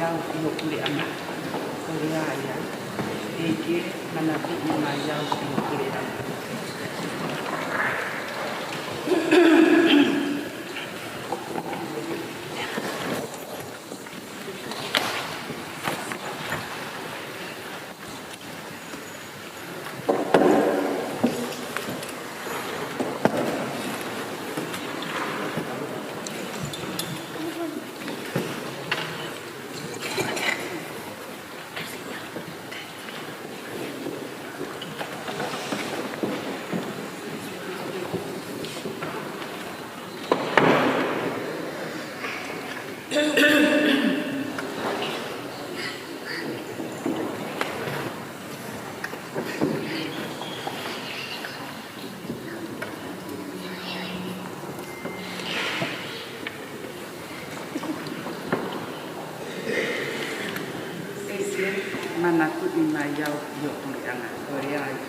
yau iyo kule ama korea ya eke manapi ima yau iyo kule ama manaku ima yau iyo kule ama korea ya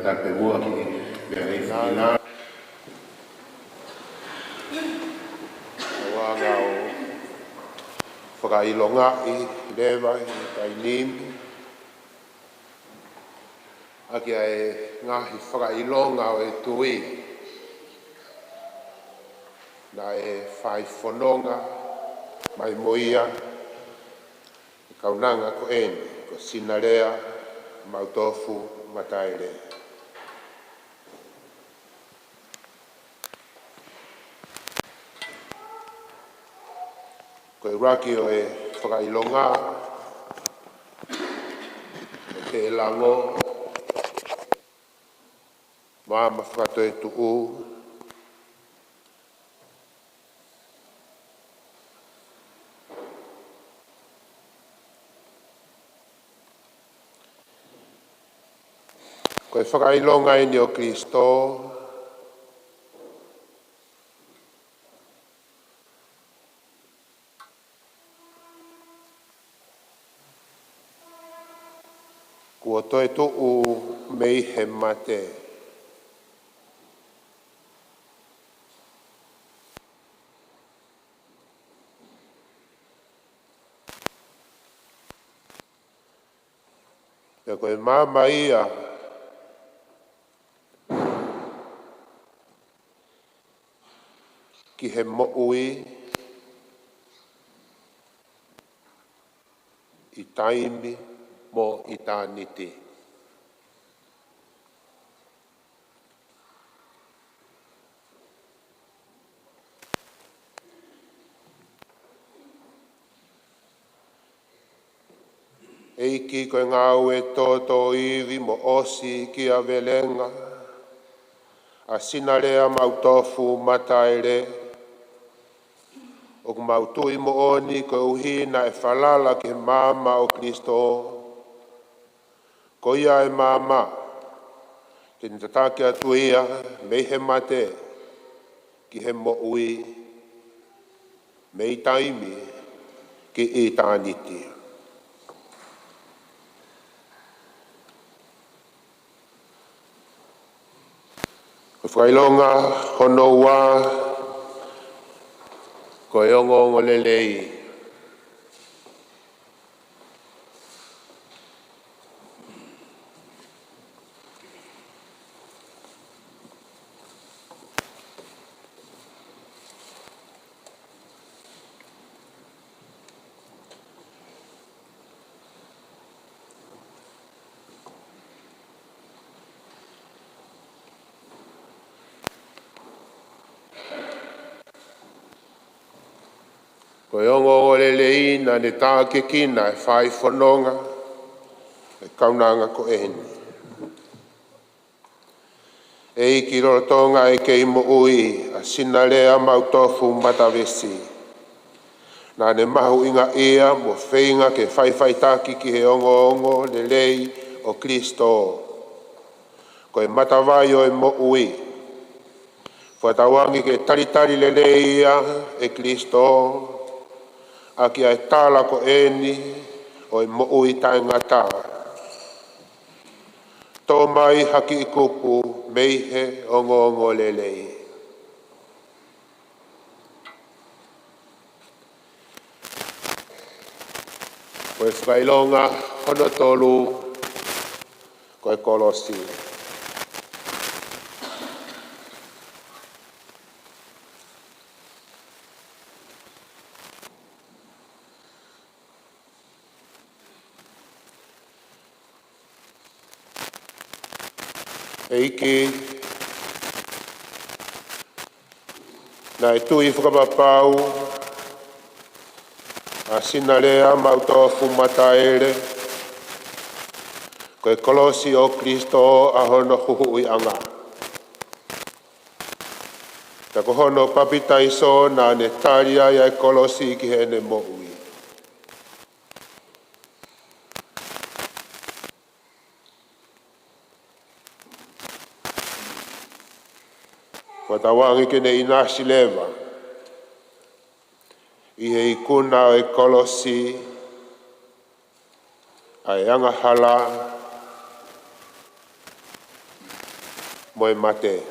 tape mua ki me ai fina wanga o whakailonga I lewa I tainimi aki ai ngahi whakailonga o e tui na e whai whanonga mai moia kaunanga ko eni ko sinarea mautofu mataere ko e raki o e whakailonga o te lango Mama whakatoe tu'u ko e whakailonga ini o Kristo kua toe tu'u mei he mate Pea koe mama ia ki he mo'ui I taimi mo I tāniti. Eiki koe ngā ue tōtō iwi mo osi ki a velenga, a sinarea mautofu mataere, o ku mautui mo oni koe uhina e whalala ki mama o Kristo. Ko ia e mama, te nitatake atu ia, mei he mate, ki he mo ui, mei taimi, ki I tāniti. Ko whailonga hono wā, ko e ongo lelei. Ko e ongo lelei na ne tāke kina e whai whanonga, e kaunanga ko eni. E iki rotonga e kei mo ui, a sinarea mautofu matawesi. Nā ne mahu inga ia mo whainga ke whai tāki ki he ongo lelei o Kristo. Ko e matawai o e mo ui. Whatawangi ke taritari lelei ia e Kristo. Aki ai tāla ko eni o e mo ui tae ngata. Tō mai haki I kupu meihe ongo lelei. Ko e whailonga hono tolu ko e Kolosi. Eiki, na e tui whakapapau, a sinarea mautofu mataere, ko e Kolosi o Kristo a hono huhui anga. Tako hono papitaiso na ne taria ia e Kolosi ki he ne mo'ui. Watawangi ke ne inasi lewa. I he ikuna o e Kolosi, a e anga hala, mo e mate.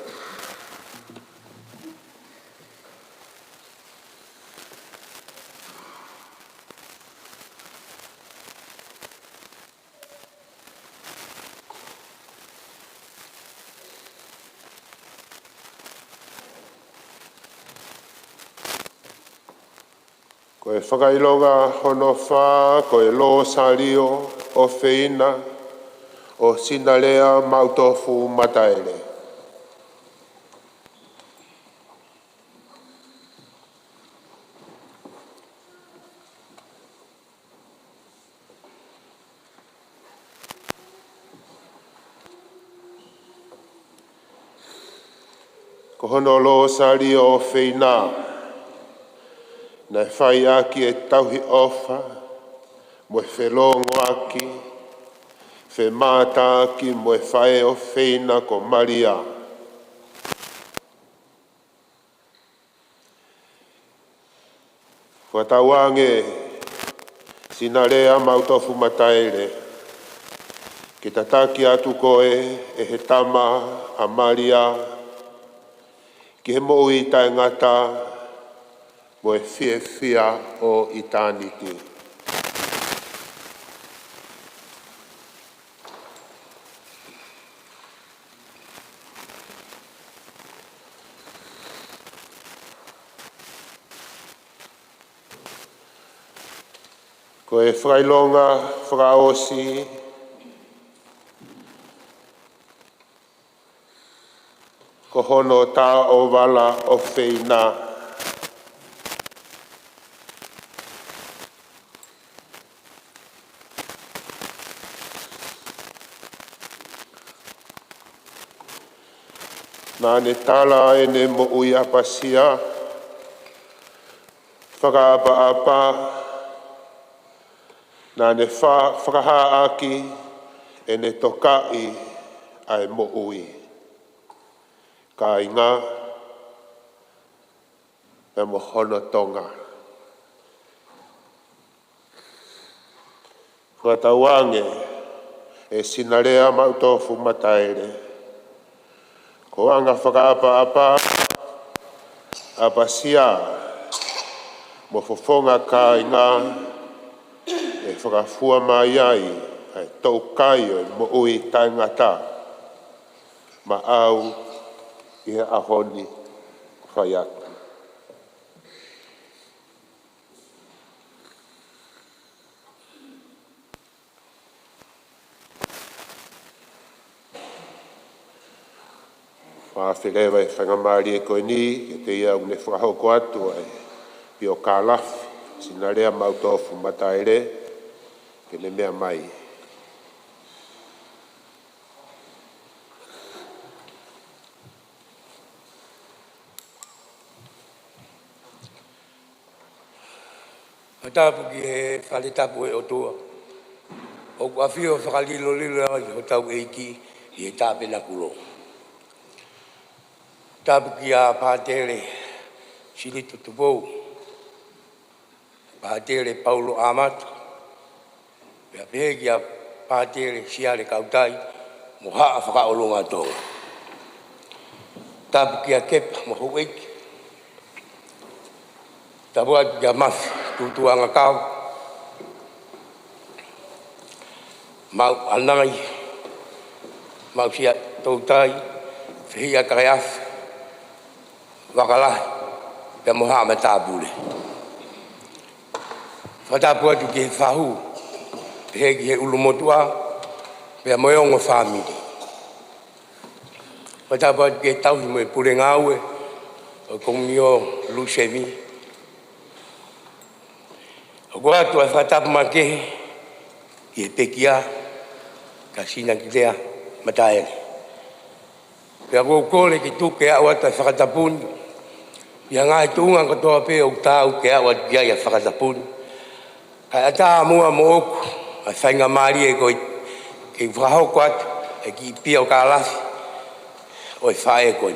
Ko e whakailonga honofa, ko e lo salio o whina, o sinalea mautofu mataele. Ko hono lo salio o whina, na whai aki e tauhi ofa, mo e whelongo aki, whe māta aki mo e whae o whina ko Maria. Kua tauange, sina rea mautofu mataele, ki tataki atu koe e he tama a Maria, ki he moui tai ngata, mo e whia o eternity. Ko e whakailonga, whakaosi, ko hono tā o wala o whina. Nā ne tala e ne mo ui apasia, whakaapa-apa, nā ne whakaha aki e ne tokai ai mo ui. Ka inga, e mo hono tonga. Whakatauange e sinarea mautofu mataere. Ko anga whakaapa-apa, apasia, mo fofonga ka inga, e whakafua mai ai, ai tau kai o mo ui taingata, ma au i he ahoni whai atu. Whawhirewa e whangamari e koe ni, e te iau ne whakahoko atu ai, i o ka lafi, sina rea mautofu mataere, ke ne mea mai. Matapu ki he whaletapu e o tua. O kua whio whakalilo lilo o tau eiki i he tāpena kulo. Tapu ki a Pātere Sirito Tupou, Pātere Paulo Amatu, pia pehe ki a Pātere Siare Kautai, mo haa whakaolonga tonga. Tapu ki a Kepa mo Haueki, tapu atu ki a Mafi, tutuanga kau, mau anai, mau sia tautai, whihia kareafi, wakalahi, pia moha me tāpule. Whatapu atu ki he whahu, pehe ki he ulumotua, pia moeongo whamiri. Whatapu atu ki he tauhi mo e pure ngaue, o komio Lusevi. O kua atu a whatapu makehe, ki he pekia, ka sina ki tea mataere. Pia kua kore ki tuke au atu a whakatapuni, ia ngai tuunga katoa pe o tau ke awa kia ia whakatapuni. Kai ata mua mo oku, a whainga maari e koi, ke whahoko atu, e ki pia o ka alafi, o e whae koi.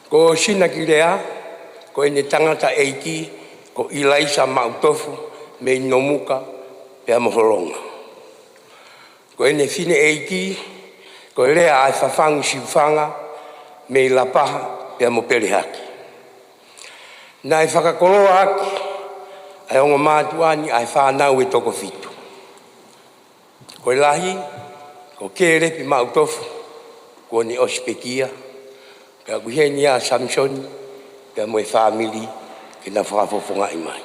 Ko sina ki rea, ko ene tangata eiki, ko ilaisa mautofu, me inomuka, pia mohoronga. Ko ene fine eiki, Ko lea ai whawhangu siwhanga me la paha pia mo pere haki. Nā e whakakoloa aki, ai ongo mātuani ai whanau e toko fitu. Ko lahi, ko kērepi mautofu, ko ni Ospekia, ka kuheni a Samson, pia mo e whamili ke na whakafofonga i mai.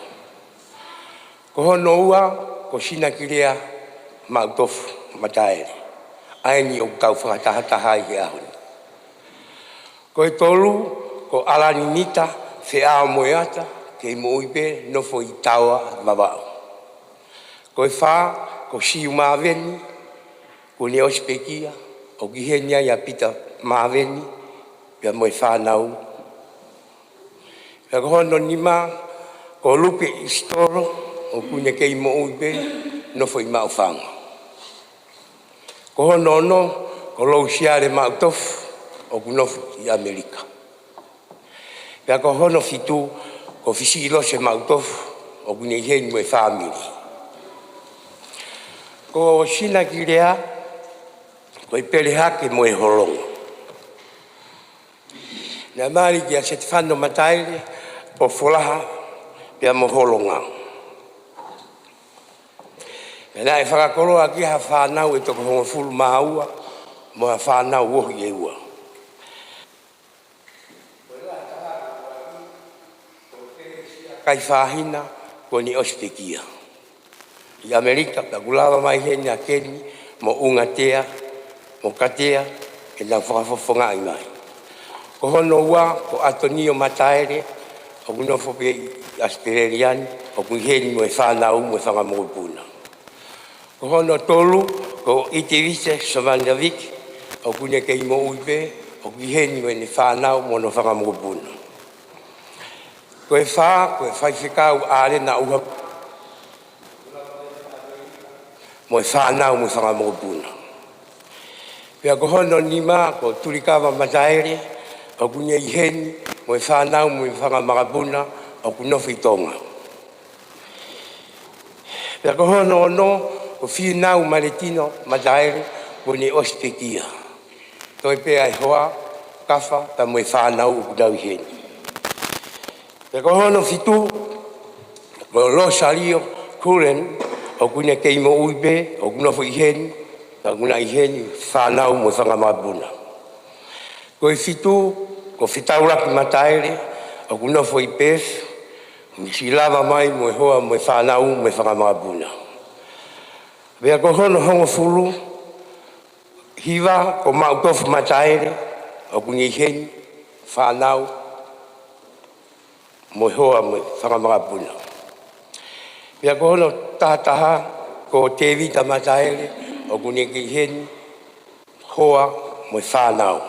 Ko hono ua, ko sina kirea mautofu mataere. Ai ni o kau whakatahataha i he ahoni. Ko e tolu, ko alani nita, whe ao moeata, ke mo uipe, nofo i taua mawao. Ko e wha, ko siu maweni, ko ni Ospekia, o gihenia ia pita maweni, pia mo e whanau. Pia ko hono nima, ko lupe i storo, o kune kei mo uipe, nofo i maufanga. Ko hono no, ko lou siare mautofu, o kunofu i Amerika. Pia ko hono fitu, ko fisilo se mautofu, o kune iheni mo e whamiri. Ko sina kirea, ko i pere hake mo e holongo. Nā maari ki a se te whano mataere, o folaha, pia mo holonga. Nā e whakakoroa ki ha whanau e toko hongo fulu maua, mo ha whanau wohi e ua. Kai whahina, ko ni Ospekia. I Amerika, ka gulawa mai heni a keni, mo ungatea, mo katea, e nā whakafofonga i mai. Ko hono ua, ko Atonio mataere, o kunofo pe Australiani, o kuheni mo e whanau, mo e whangamopuna. Ko hono tolu, ko Itevise Somandavik, o kune kei mo uipe, o kuheni mo e whanau, mo no whangamopuna. Ko e wha, ko e whaiwhikau are na uha, mo e whanau, mo e whangamopuna. Pia ko hono nima, ko Turikawa mataere, o kune iheni, mo e whanau, mo e whangamopuna, o kunofi tonga. Pia ko hono ono, ko whiunau maretino mataere, ko ni Ospekia. Toi pea e hoa, kafa, ta mo e whanau, o kunau iheni. Pia ko hono fitu, ko Rosario Kuren, o kune kei mo uipe, o kunofo iheni, ta kuna iheni, whanau, mo e whangamopuna. Ko e fitu, ko whitauraki mataere, o kunofo i pef, si lava mai mo e hoa, mo e whanau, mo e whangamopuna. Pea ko hono hongo fulu, hiwa, ko mautofu mataere, o kune iheni, whanau, mo e hoa, mo e whangamopuna. Pea ko hono tahataha, ko te vita mataere, o kune iheni, hoa, mo e whanau.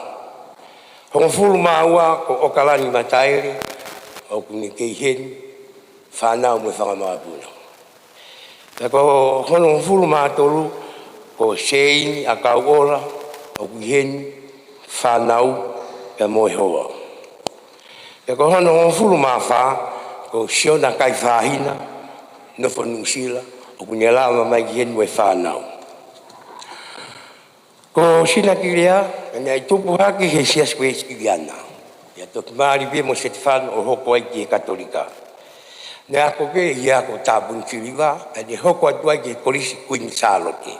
Hongo fulu maua, ko Okalani mataere, o kune iheni, whanau, mo e whangamopuna. Pea ko hono fulu mātolu, ko Seini a Kauola, o kuheni, whanau, pea mo e hoa. Pea ko hono fulu mawha, ko Siona kai whahina, nofo Nusila, o kune lama mai kiheni mo e whanau. Ko sina kirea, kanya i tupu haki he sias koe skiviana. Ia toki maari pe mo se te whanu o hoko ai ki e Katolika. Ne ako ke i ako tāpun kiriwa, e ne hoko atu ai ki e Kolisi Queen Charlotte.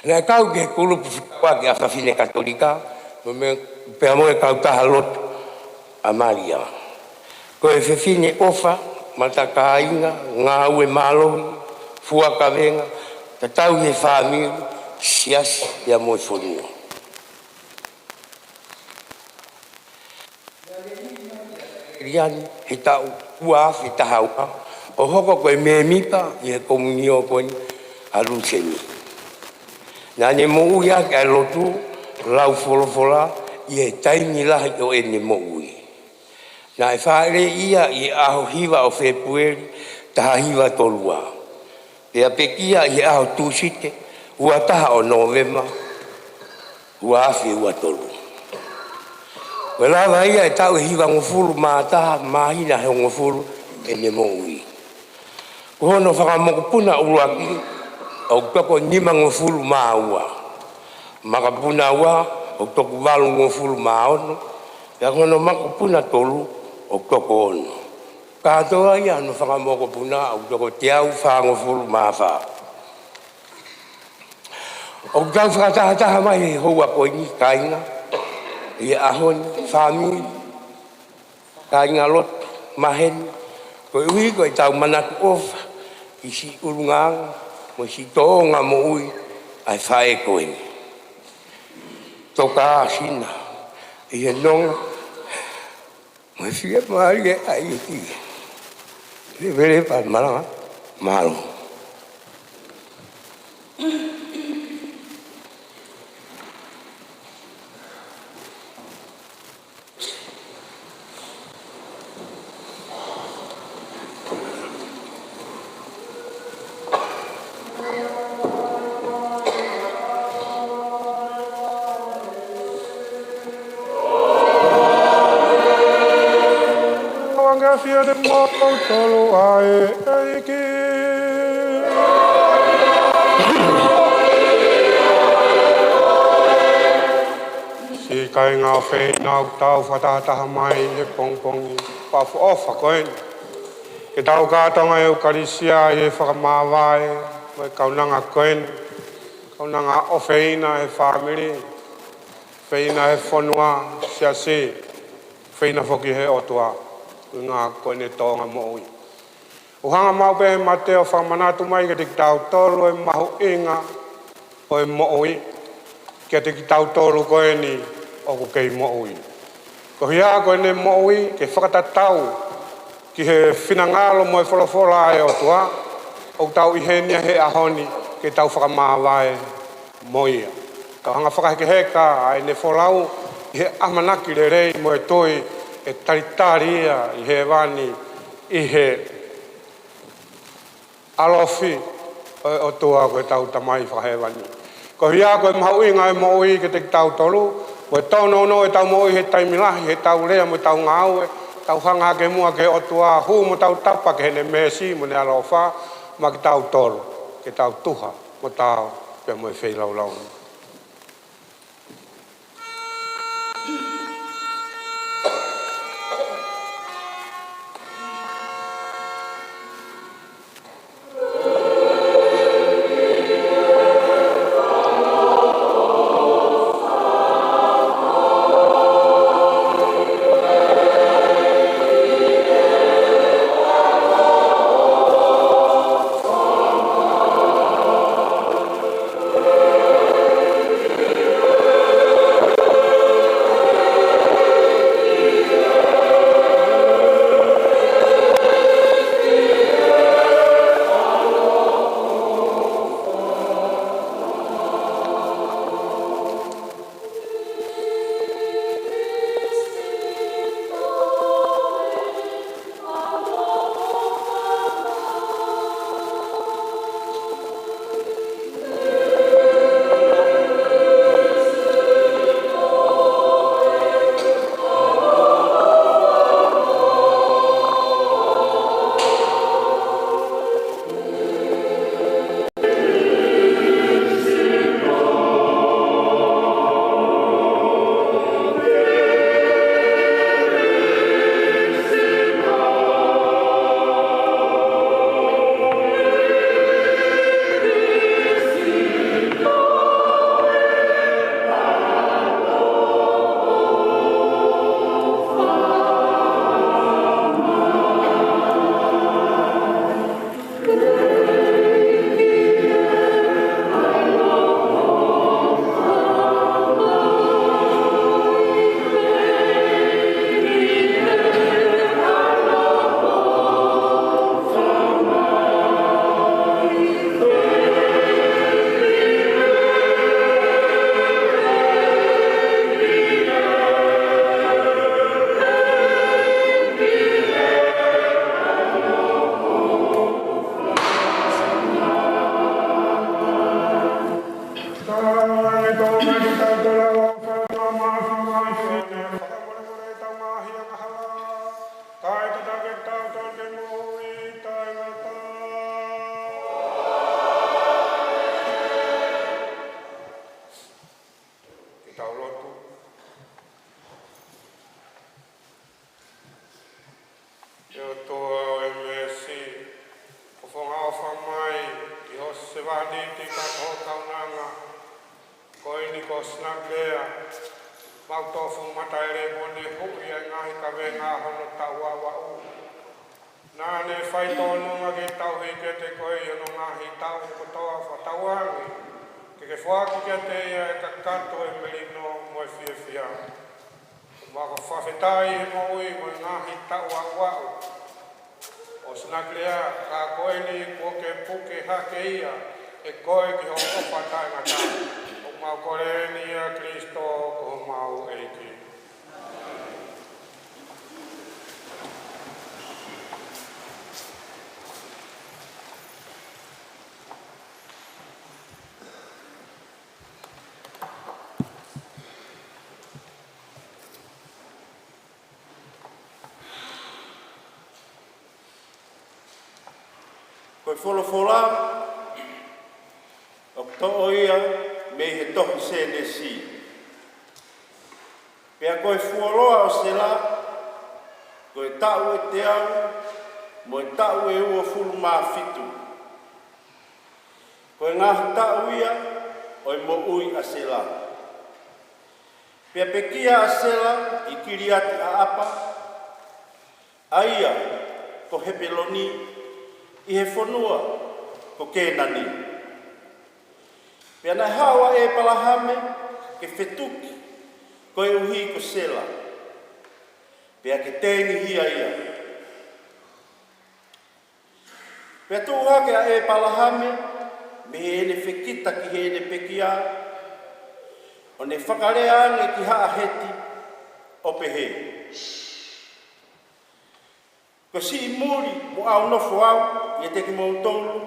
Ne kau ke kulupu whikua ki a whawhine Katolika, pea mo e kau taha lotu a Maria. Ko e whawhine ofa, mataka inga, ngā ue mālohi, fuakavenga, ta tau he whāmiru, sias ia mo e whonua. Riani, he tau ua awhi taha ua, o hoko koe me mipa i he komunio koe a Luseni. Nā ne mo ui ake a lotu, lau wholofola, i he taimi lahi o e ne mo ui. Nā e whaere ia i aho hiwa o Februari, taha hiwa tolua. Pea pekia i aho tūsite, ua taha o Novema, ua awhi ua tolu. Koe lawa ia e tau e hiwa ngofuru mā taha, mahina he ngofuru e ne mo ui. Ko hono whakamokopuna uruaki, au toko nima ngofuru mā ua. makapuna wa o toku walu ngofulu maono ya kono makapuna tolu o toko ono katoa ia no whakamoko puna o toko te au whangofulu mawha o tau whakataha mai hoa koini kainga i ahoni whamiri kainga lot mahen ko ui ko i tau manatu ofa i si urungang mo si toonga mo ui ai whae koini toka asina i e nonga mo fia maari e ai e ti le vere pa maranga malo Fia de mo tolo ai ki si kai ngā whē nāu tau whatataha mai e pongpongi pafu ofa koen ke tau kātonga e ukarisia e whakamāwae mai kaunanga koen kaunanga ofeina e whamiri wheina e whanua sia si wheina whoki he otua ngā koene tōnga mo ui. O hanga maupe e mate o whamanatu mai ke te tau tolu e mahu inga o e mo ui. Ke te tau tolu koeni o ku kei mo ui. Ko hia koene mo ui ke whakatatau ki he whinangalo mo e wholofola e o tua. O tau ihenia he ahoni ke tau whakamāwae mo ia. Tau hanga whakaheke heka ai ne wholau i he amanaki le rei mo e toi e taritaria i he wani i he alofi o tua koe tau tamai whakahewani. Ko hia koe mahu inga e mo ui ke te tau tolu, koe tau no e tau mo ui he taimilahi, he tau rea mo tau ngau e, tau hanga ke mua ke o tua hu mo tau tapa ke hene mesi mo ne alofa, ma ke tau tolu, ke tau tuha mo tau pe mo e wheilau lau. Eu toa o emesi, o whonga o whamai, i ho se wani ti kato kaunanga, ko ini ko snaglea, mau tofu mataere mone hui a ngahi ka venga hono taua wa u. Nā ne whai tōnu ngaki tau hei ke te koe i ono ngahi tau kotoa whatauangi, ke whaaki ke te ia e ka kato e merino mo e fia fia. Mako whawhetai he mo ui mo ngahi tau a wau. O snaglea ka koe ni ko ke puke hake ia e koe ki ho opa taingata. O mau kore ni a Kristo ko mau eiki. Koe wholofola, o to'o ia me he tohi sene si. Pea koe fuoloa o se la, koe tau e te au, mo e tau e ua fulu maa fitu. Koe ngahi tau ia, o e mo ui a se la. Pea pekia a se la, i kiri ati a apa, aia, ko hepeloni, i he whanua ko kēnani. Pea nei hawa e palahame ke whetuki ko e uhi ko sela. Pea ke tēngi hia ia. Pea tūhake a e palahame me he ene whekita ki he ene pekia o ne whakarea ane ki haa heti o pehe. Ko si muri mo au nofo au i te ki mou tolu.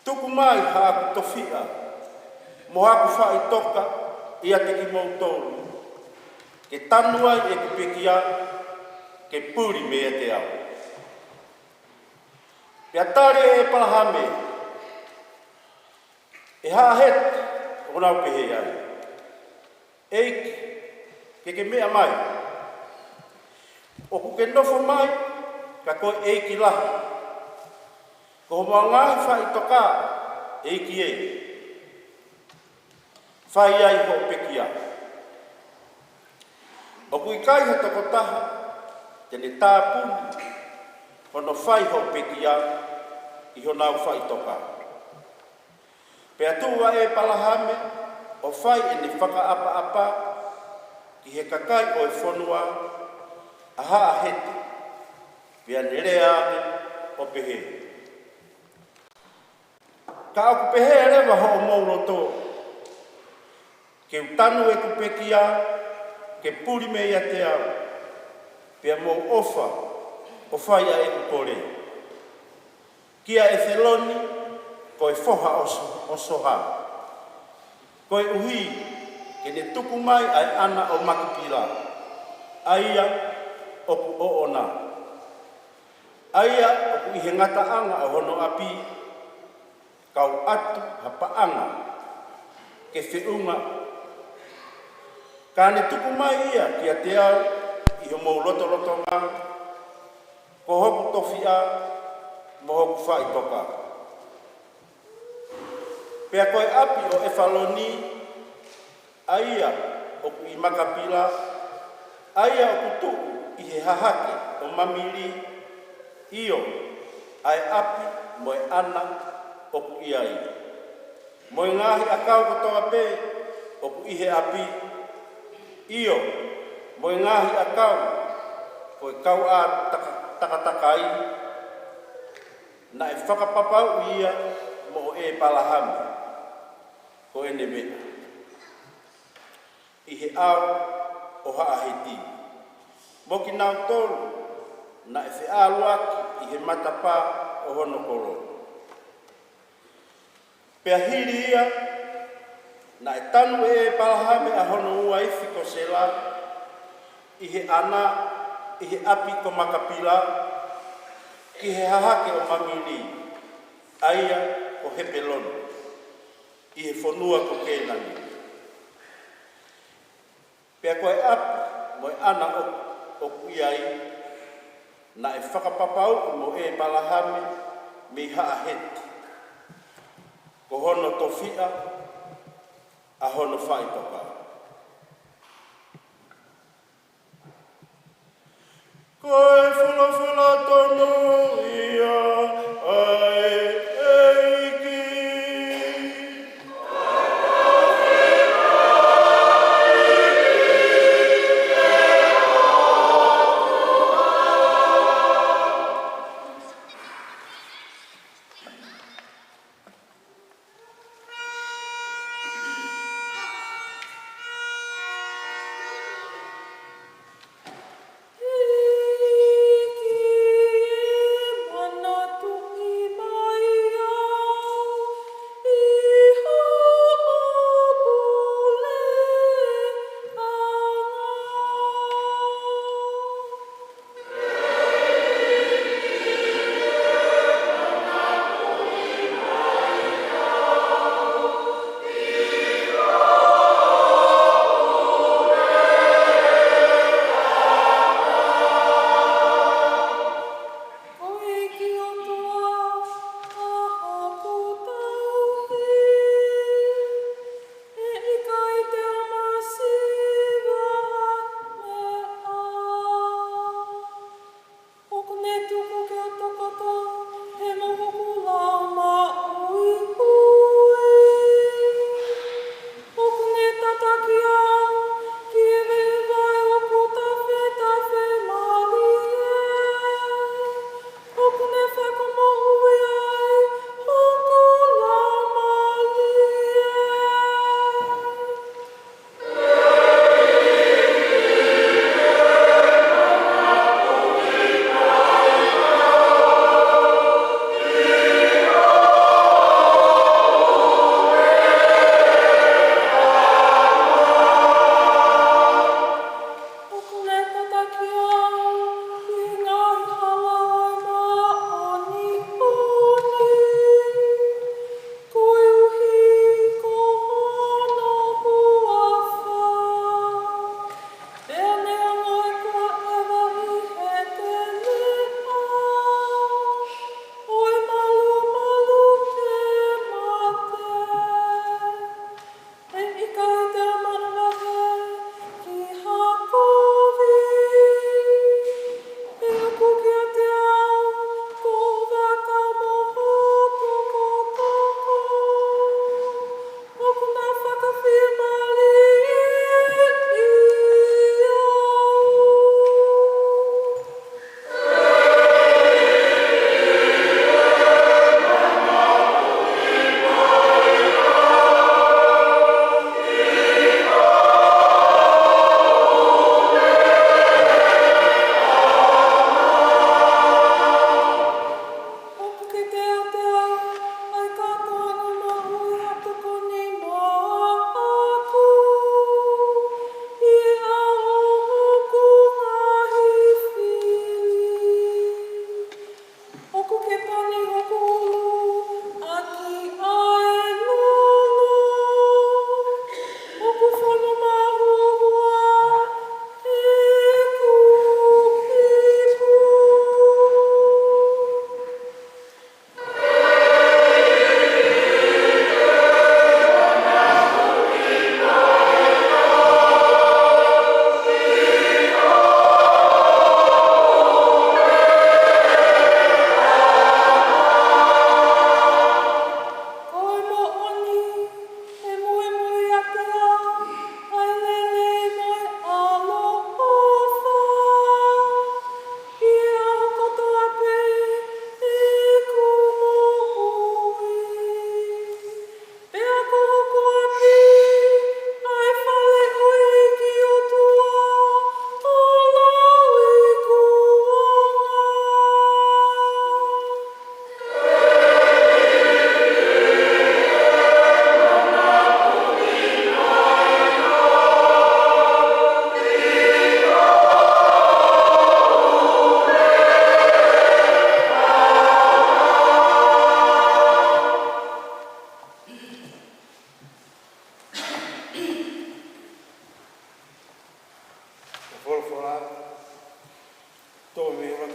Tuku mai haaku tofia, mo haku whai toka i te ki mou tolu. Ke tanua e ku pekia, ke puri me e te au. Pea tari e palahame, e haa heti o nau pehe ai. Eiki, ke mea mai. O ku ke nofo mai, ka koe eiki lahi. Ko mua ngahi whai toka, eiki e. Whai ai ho pekia. O ku i kai he toko taha, tene tāpuni, hono whai ho pekia, i ho nau whai toka. Pea tua e palahame, o whai e ne whaka apa apa, ki he kakai o e whanua, a haa heti, pia nerea o pehe. Ka aku pehe rewa ho o mauro tō. Ke utanu e ku pekia, ke puri me ia te au. Pia mou ofa, o whaia e ku kore. Kia e wheloni, ko e whoha o soha. Ko e uhi, ke ne tuku mai ai ana o makipila. Aia, oku o ona. Aia, oku i he ngata anga o hono api, kau atu hapaanga, ke whiunga. Ka ne tuku mai ia kia te au, i ho mou loto ngā, ko hoku tofia, mo hoku whai toka. Pea koe api o e whaloni, aia, oku i makapila, aia oku tuku, i he hahake o mamiri, io, ai api mo e ana o ku iai. Mo e ngahi a kau kotoa pē, o ku ihe api, io, mo e ngahi a kau, ko e kau a takatakai, na e whakapapau ia mo e palahami, ko e nebe. I he au o haaheti. Mo ki nau tolu, na e whialuaki i he matapa o hono koro. Pea hiri ia, na e tanu e palahame a hono ua ifi ko se la, i he ana, i he api ko makapila, ki he hahake o mamiri, aia ko hepelonu, i he whanua ko kēnani. Pea koe api, mo e ana o kuiai, na e whakapapau mo e palahame me haaheti. Ko hono tofia, a hono whaipapa. Ko e whula tono ia ai eiki.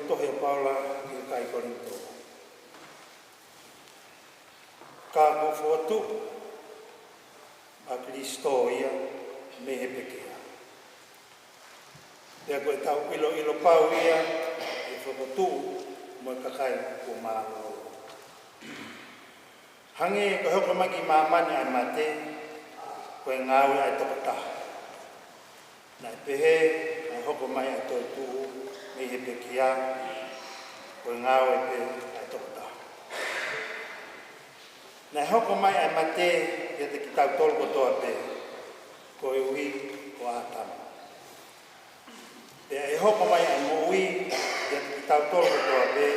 tohe paula ki kai korinto. Ka ko fotu a Kristo ia me he pekea. Pea koe tau ilo pau ia e whakatu mo kakai ko mālo. Hange ko hoko maki mamani ai mate koe ngāwe ai tokataha. Nai pehe ai hoko mai ai toi tuhu me he pekea koe ngāwe pe ai tokataha. Nai hoko mai ai mate ia te ki tau tolu kotoa pe koe ui ko ātama. E hoko mai ai mo ui ia te ki tau tolu kotoa pe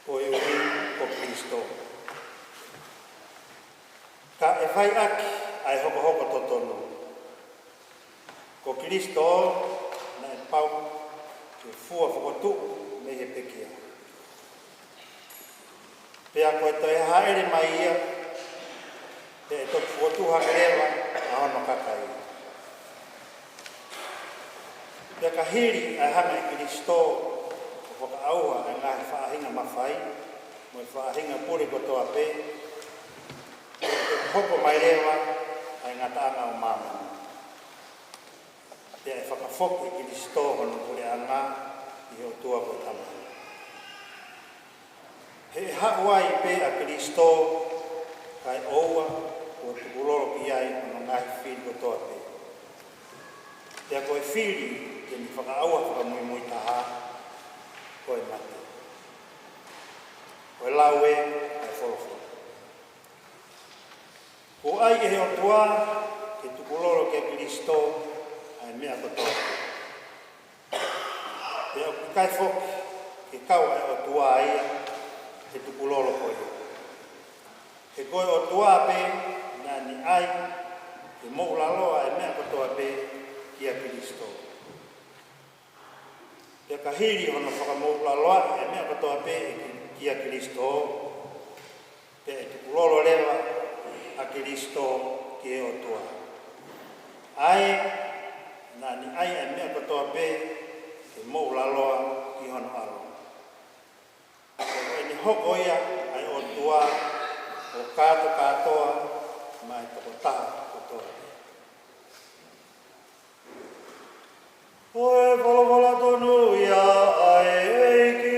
koe ui ko Kristo. Ka e whai aki ai hoko totonu. Ko Kristo na e pau ke fua whakotu me he pekea. Pea koe toi haere mai ia te e toku whakotu hakerewa a hono kakai. Pea ka hiri ai hana e Kristo o whakaaua e ngahe whaahinga mawhai mo e whaahinga puri kotoa pe hoko mai rewa ai ngataanga o mama. Pea e whakafoku i Kristo hono pure anga i o tua ko tama. He hauai pe a Kristo kai oua o te buloro ki ai hono ngai whiri kotoa pe. Pea koe whiri ke ni whakaaua whakamui mui taha koe mate. Koe laue ai wholofo. Ko ai e heo tua ke tukuloro ke Kristo ai mea kotoa. Pea ku kai fok ke kau ai o tua ai ke tukuloro koe. Ke koe o tua pe na ni ai ke moulaloa ai mea kotoa pe kia Kristo. Pea ka hiri hono whakamoulaloa ai mea kotoa pe kia Kristo. Pea e tukuloro lewa a Kristo ki e o tua. Ai, nā ni ai ai mea katoa pe, ke mou laloa ki hono alo. E ni hoko ia ai o tua, o kato katoa, mai toko taha katoa. Oe wala tonu ia ai eiki.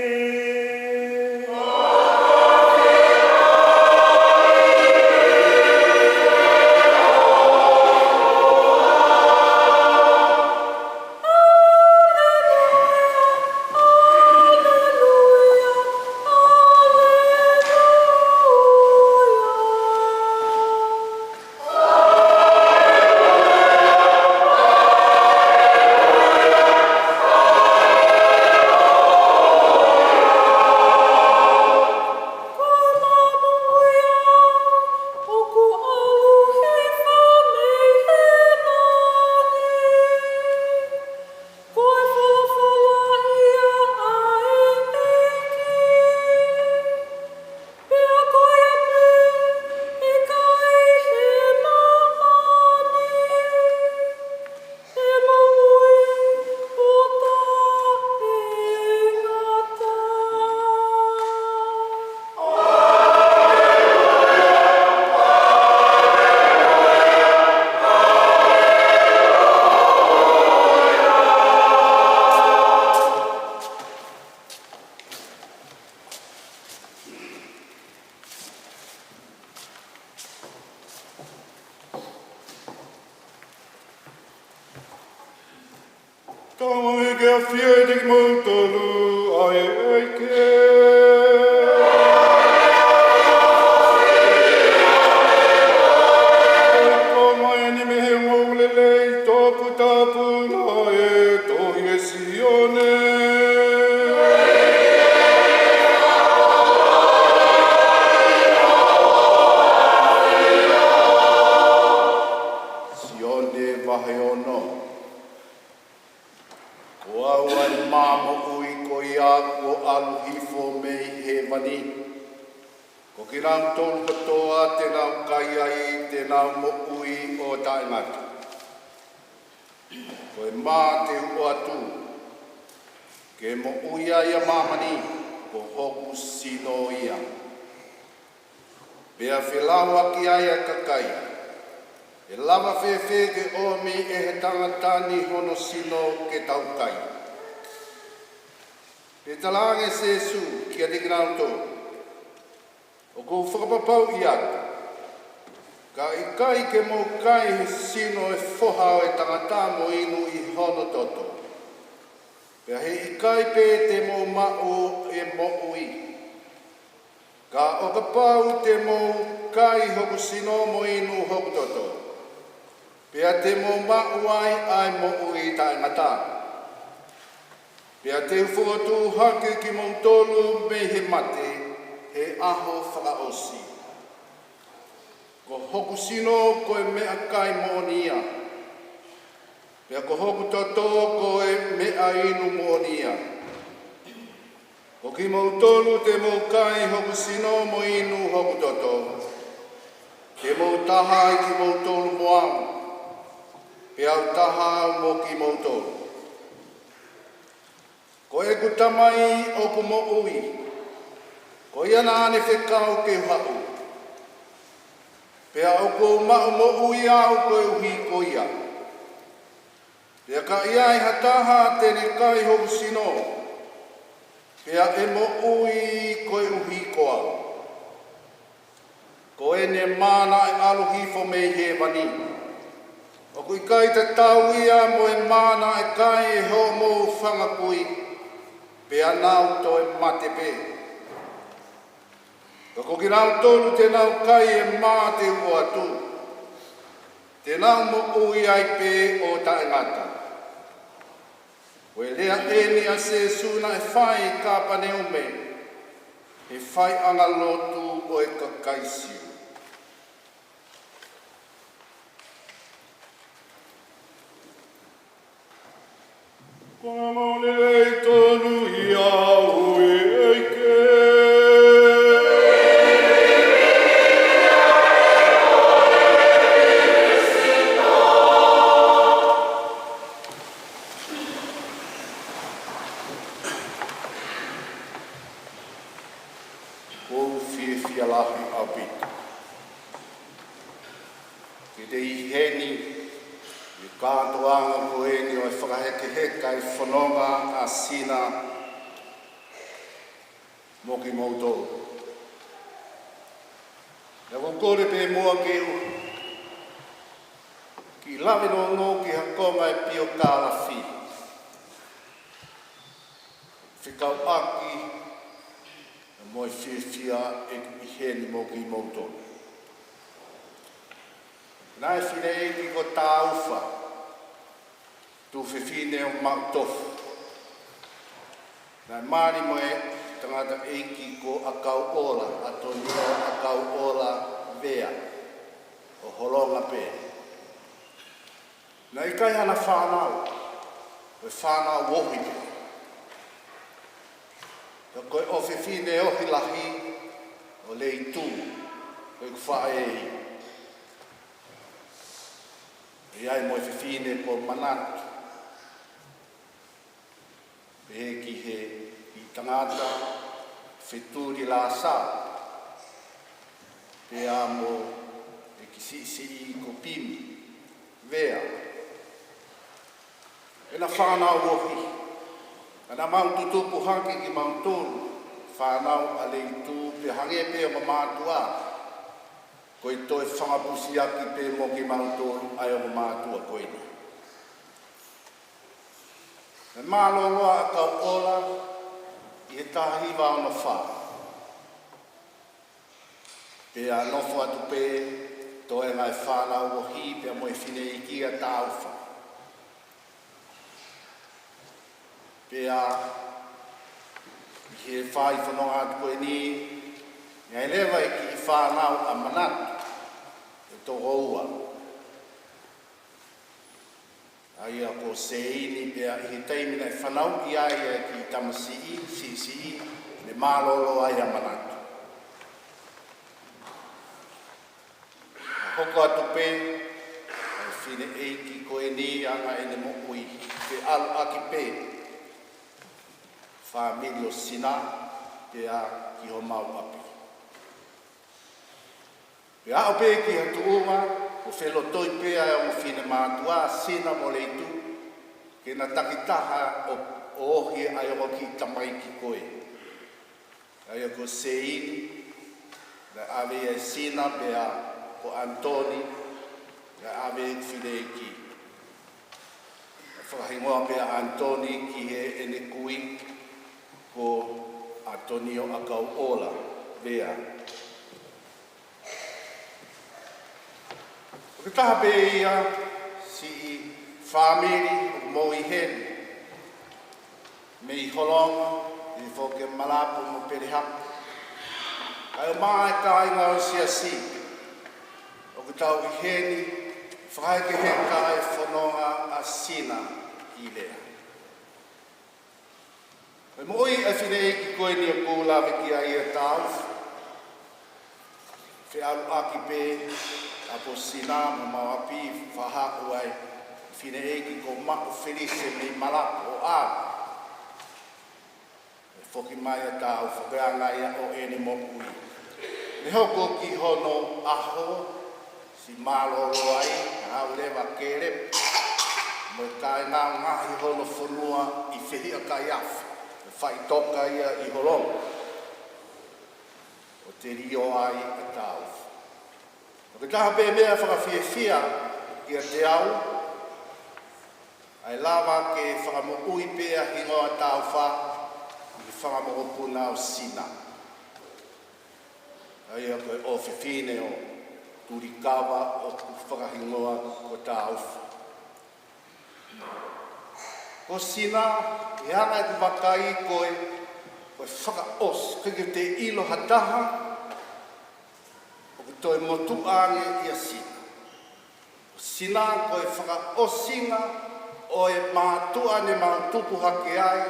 Ke mo uia ia mamani ko hoku sino ia. Pea whilaua ki aia kakai. E lava whewhe ke o mi e he tangatani hono sino ke taukai. Pe talange sesu ki a dikinau tō. O kou whakapapau i atu. Ka i kai ke mō kai he sino e whohao e tangata mo inu i hono toto. Pea he i kai pē te mō mao e mo ui. Ka o ka pau te mō kai hoku sino mo inu hoku toto. Pea te mō mao ai ai mo ui tangata. Pea te whuatu hake ki mō tolu me he mate he aho whakaosi. Ko hoku sino koe mea kai monia. Pea ko hoku toto koe mea inu monia. Ko ki mau tolu te mau kai hoku sino mo inu hoku toto. Te mau taha i ki mau tolu moang. Pea au taha mo ki mau tolu. Ko e ku tamai o ku mo ui. Ko iana ane whekau ke hau. Pea o ko mau mo ui au koe uhi ko ia. Pea ka ia i hataha tene kai hoku sino. Pea e mo ui koe uhi ko au. Ko e ne mana e aluhifo me he wani. O kui kai te tau ia mo e mana e kai e ho mo whangakui. Pea nau to e mate pe. Ko ki nau tolu te nau kai e mate o atu. Te nau mo ui ai pe o ta ngata. O e lea eni a se suna e whai ka pane ume. E whai anga lotu o e kakaisiu. Ko maune lei tonu i au e eike. Kou fia lahi au pita. Ki te iheni, i kātoanga koeni o e whakaheke heka i whanonga a sina mo ki moutou. Ia ko kore pe mua ke u. Ki lawe no ngō ki hakonga e pio kāla whi. Whikau aki mo e whiwhia e ki heni mo ki moutou. Nai whine e ki ko tā uwha. Tu whiwhine o mautofu. Nai maari mo e tangata e ki ko akau ola. Ato nio akau ola vea. O horonga pe. Nai kai hana whanau. O whanau wohike. Ka koe o whiwhine o hilahi. O lei tū. Koe kuwhae e. Iai mo e whiwhine ko manatu. E ki he i tangata wheturi la sa. Pe amo e ki si ko pimi. Vea. E na whanau wohi. Ana mautu tupu haki ki mautonu. Whanau a leitu pe hange pe o mamātua. Ko i toi whangapusi aki pe mo ki mautonu ai o mamātua koina. E māloloa a kau ola i he tāhiwa ono wha. Pea nofo atu pe toe ngai whanau o hi pea mo e whine i kia tāuwha. Pea i he whai whanonga atu koe ni ngai lewa i ki whanau a manatu e tō oua. Aia ko seini pea i he teimina e whanau ki aia ki tamasii, sisi, le mālolo aia manatu. Hoko atu pe, ai whine eiki ko e ni anga e ne mo ui, pe alu aki pe. whamiri o sina pea ki ho mau api. Pea o pe ki hatu unga o whelo toi pea e o whine mātua sina mo leitu ke na takitaha o ohi ai o ki tamai ki koe. Ai o ko seini na ave e sina pea o Antoni na ave e whine ki. Whakahingoa pea Antoni ki he ene kui ko Antonio Akau Ola vea. O ke taha pe ia si whamiri o mo i heni me i holonga i whoke malapu mo perehaka. Ai o maa e kāinga o si o ke tau i heni whaike he kai whanonga a sina i lea. Ai moi e whine e ki koe ni a kūlawe ki a ia tāu. Whi alu aki pē, a po sina mo mauapi whahaku ai. Whine e ki ko mako Felice me malapu o a. E whoki mai a tāu whakaanga ia o ene mo ui. Ne hoko ki hono aho, si maloro ai, hau lewa kere. Mo e kai ngā ngahi hono whanua i whihia kai awhi. Whai toka ia i holonga. O te rio ai a tau. O ke taha pē mea whakawhiawhia i a te au. Ai lava ke whakamo ui pēa hingoa tau wha i whakamo o puna o sina. Ai a koe o whiwhine o turikawa o whakahingoa o tau wha. Ko sina, e hanga e te wakai koe whakaos, kike te ilo hataha, o ke toi motu ange i a sina. O sina koe whakaosinga, o e mātua ne mātupu hake ai,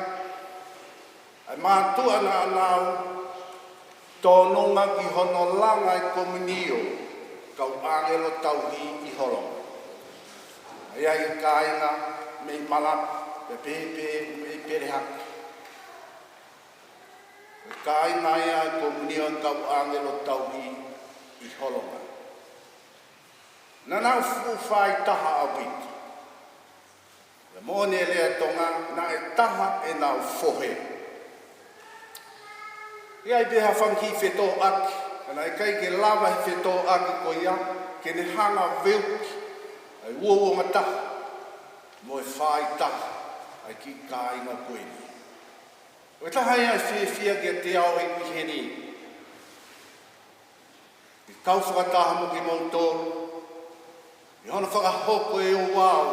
ai mātua na anau, tōnonga ki hono langa i komunio, kau angelo tauhi i holonga. Ai ai kāinga, me i malapu, pe pepe me perehaki. Kai nai ai komunio kau angelo tauhi i holonga. Nana whai taha a witu. Ia mōne lea tonga, na e taha e nau whohe. Ia i beha whanki whetō aki, ana e kai ke lava he whetō aki ko ia, ke ne hanga veuki, ai uoonga taha, mo e whai taha. Ai ki kāinga koe ni. O taha ia whiawhia ki a te ao i heni. I kau whakataha mo ki mautoro. I hona whakahoko e o wau.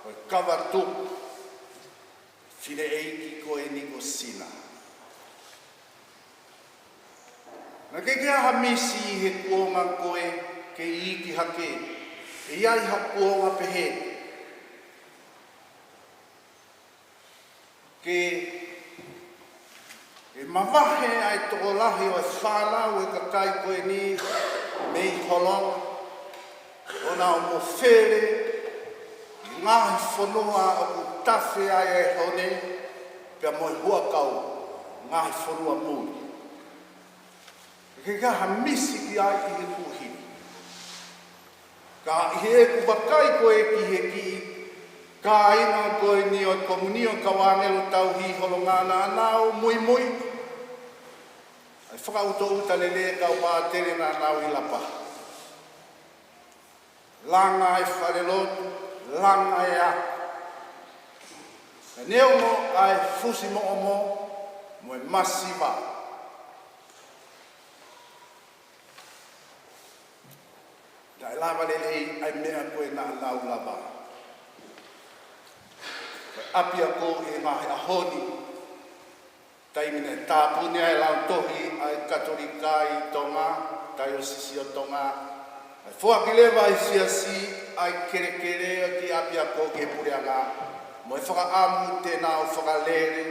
O e kawa tuku. Whine eiki koe ni ko sina. Na ke aha misi i he kuonga koe ke iki hake. E iai ha kuonga pehe. Ke e mawahe ai toko lahi o e whanau e ka kai koe ni me i holonga. O nā o mo where, i ngāhi whanua o ku tawhi ai e hone, pia mo i huakau ngāhi whanua mūri. Ke kaha misi ki ai i he kuhini. Ka i he ku wakai koe ki he ki ka ina koe ni o komunio ka wangelo tauhi holongana anau mui mui. Ai whakauto uta lele ka wātere na anau i lapa. Langa e wharelotu, langa e aku. E neo mo ai fusi mo o mo e masiva. Dai lava lele ai mea koe na anau lava. Apia ko e mahi ahoni. Taimine tāpune ai lau tohi ai katolika i tonga, tai o sisi o tonga. Ai whuakilewa i siasi ai kere kere ki apia ko ke pureanga. Mo e whakaamu tēnā o whakalere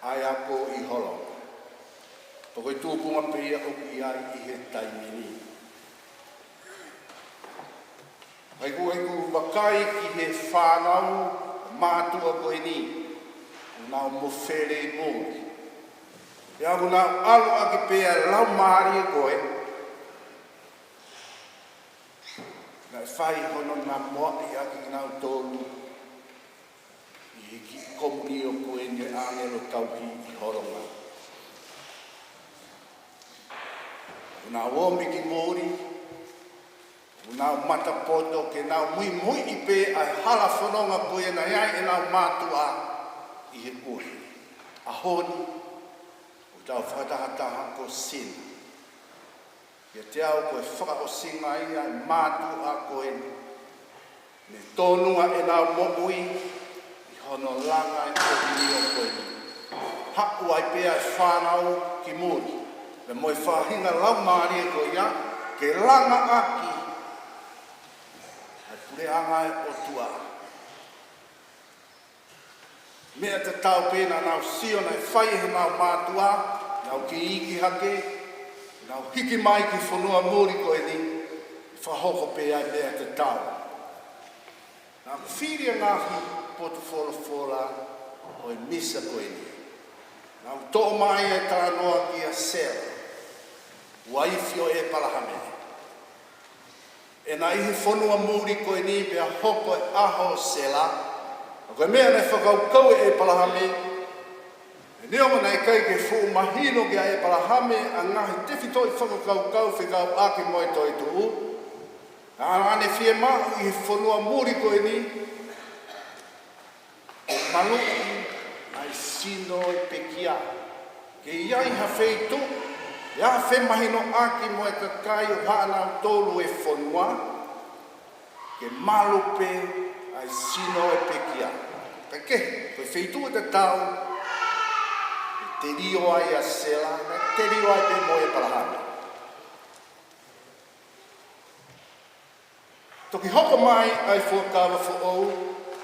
ai ako i holo. Toko i tūpunga pia o ki ai i he taimini. Ai ku wakai ki he whanau mātua koe ni. Nau mo fere mo. Ya una alu ake pea lau mari koe. Na fai hono na mo i ake nau tolu. I ki komuni o koe ni angelo tauhi i horonga. Una omi ki mori. Una mata poto ke nau mui mui i pe ai hala whanonga koe na iai e nau mātua i he koe. A honi, o tau whakatahataha ko sin. Ia te au koe whaka o singa ia e mātua koe. Ne tōnunga e nau mokui i hono langa e koe o koe. Haku ai pea e whanau ki muri. Le moe whahinga lau maari e koe ia, ke langa aki. Ai pure anga e o tua. Mea te tau pēna nau sio nei whai he nau mātua, nau ki iki hake, nau hiki mai ki whanua mōri koe ni, whahoko pē ai mea te tau. Nau whiria ngahi potu whola o e misa koe ni. Nau tō mai e tā noa ki a sera, waifio e palahame. E nā ihi whanua mōri koe ni, pēa hoko e aho sela, koe mea nei whakaukau e palahame, e neonga nei kai ke fu mahino ki a e palahame a ngahi tewhitoi whakaukau whikau ake moe toi tuu. Ane whie mahu i whanua muri koe ni, e maluki ai sino e pekia. Ke iai ha wheitu, ia ha whemahino ake moe kakai o haanau tolu e whanua, ke malupe ai sino e pekia. Ka ke, koe wheitu e te tau, e te rio ai a sela, na te rio ai pe moe palahana. Toki hoko mai ai whuakawa whuou,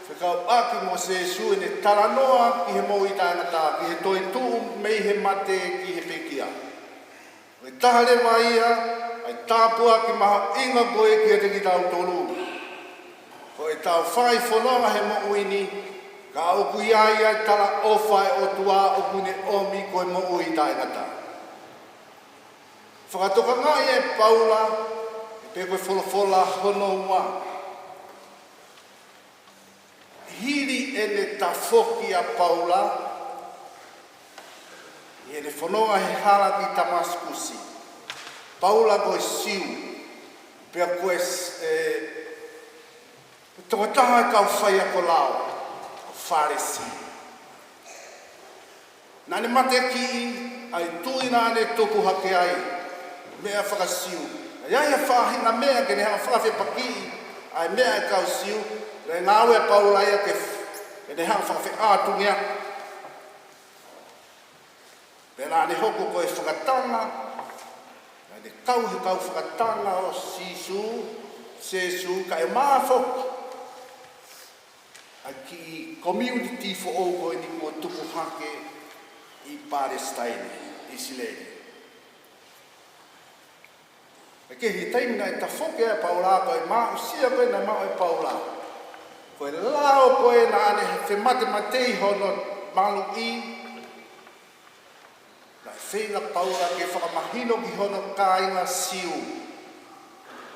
whakau aki mo se su e ne taranoa ki he mo i tāngata, ki he toi tuu mei he mate ki he pekia. O e tahare mai ia, ai tāpua ki maha inga koe ki he te ki tau tolu. Ko e tau whai whanonga he mo uini, ka oku iai ai tala owhai o tua oku ne omi koe mo ui tāngata. Whakatoka ngai e Paula, pe koe wholofola hono ua. Hiri e ne tafoki a Paula, e ne whanonga he hala ki Damaskusi. Paula koe siu, pe koe toka taha e kau whai a kolao, o wharesi. Nane mate ki ai tuina ane toku hake ai, mea whakasiu. Ia ia whahina mea ke ne hanga whawhi paki, ai mea e kau siu, le ngāwe Paula ia ke ne hanga whawhi ātungia. Pena ne hoko koe whakatanga, ne kau he kau whakatanga o Sisu, Sesu, ka e māwhoki. Ai ki community for o koe ni kua tupu hake i Palestine, Isileli. Ke hi taimina e tafoke e Paula koe maa usia koe na maa e Paula. Koe lao koe na ane he mate matei hono malu i. Na whenga Paula ke whakamahino ki hono kāinga siu.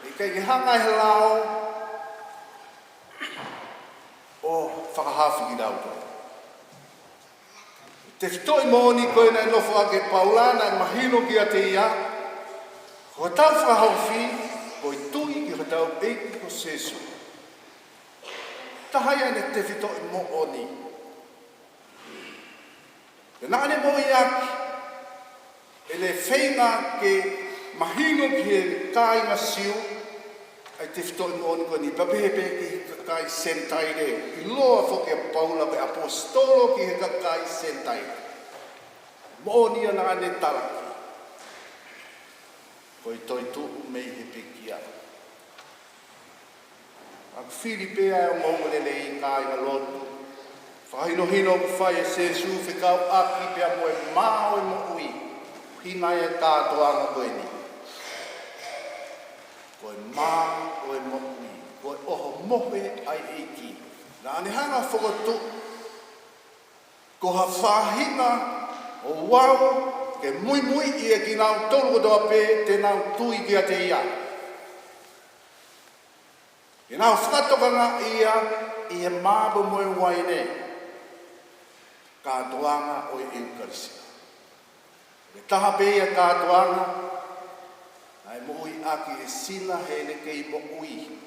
E kei ke hanga he lao o whakahafi ki rauto. Te whitoi mōni koe na nofo ake Paula na mahino ki a te ia. Ko tau whahauwhi, ko i tui ki ho tau eiki ko Sesu. Tahai ane te whito i mo oni. E nāne mo i aki, e le whenga ke mahino ki he kāinga siu, ai te whito i mo oni ko ni papehepe ki he kakai sentaire. I loa whoke a Paula pe apostolo ki he kakai sentaire. Mo oni a nāne taraki. Ko i toi tuku mei he pekia. Ak Filipea e o maumolele i kāinga lotu. Whahinohino ku whai e Sesu whikau aki pia moe mao e mo ui. Hingai e tātoa anga koe ni. Koe mao e mo ui. Koe oho mohe ai eiki. Nā ne hanga whakotu. Ko ha whahina o wau ke mui i e ki nau tolu doa pe te nau tui ki a te ia. Ki nau whakatokanga ia i e māba mui waine ka tuanga o i Eukarisia. Ke taha pe ia ka tuanga ai mui aki e sina he ne kei mo ui.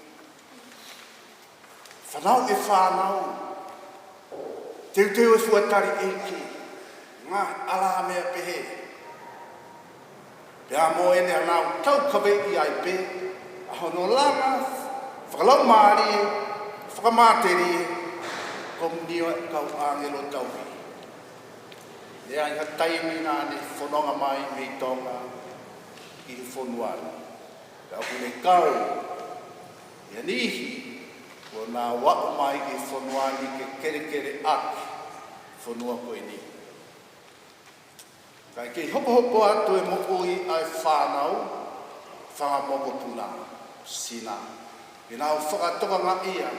Whanau e whanau teu e fuatari eiki ngā ala mea pehe. Pea mo ene anau tau kawe i ai pe, a hono langa, whakalau maari e, whakamāteri e, kom nio e kau angelo tauhi. Lea inga taimi nā ne whanonga mai me tonga ki he whonuana. Pea kune kau, ia nihi, ko nā wau mai ki whonuani ke kere aki, whanua koe ni. Kai kei hopo atu e mokoi ai whanau, whangamoko puna, sina. Ki nāu whakatoka ngā ia,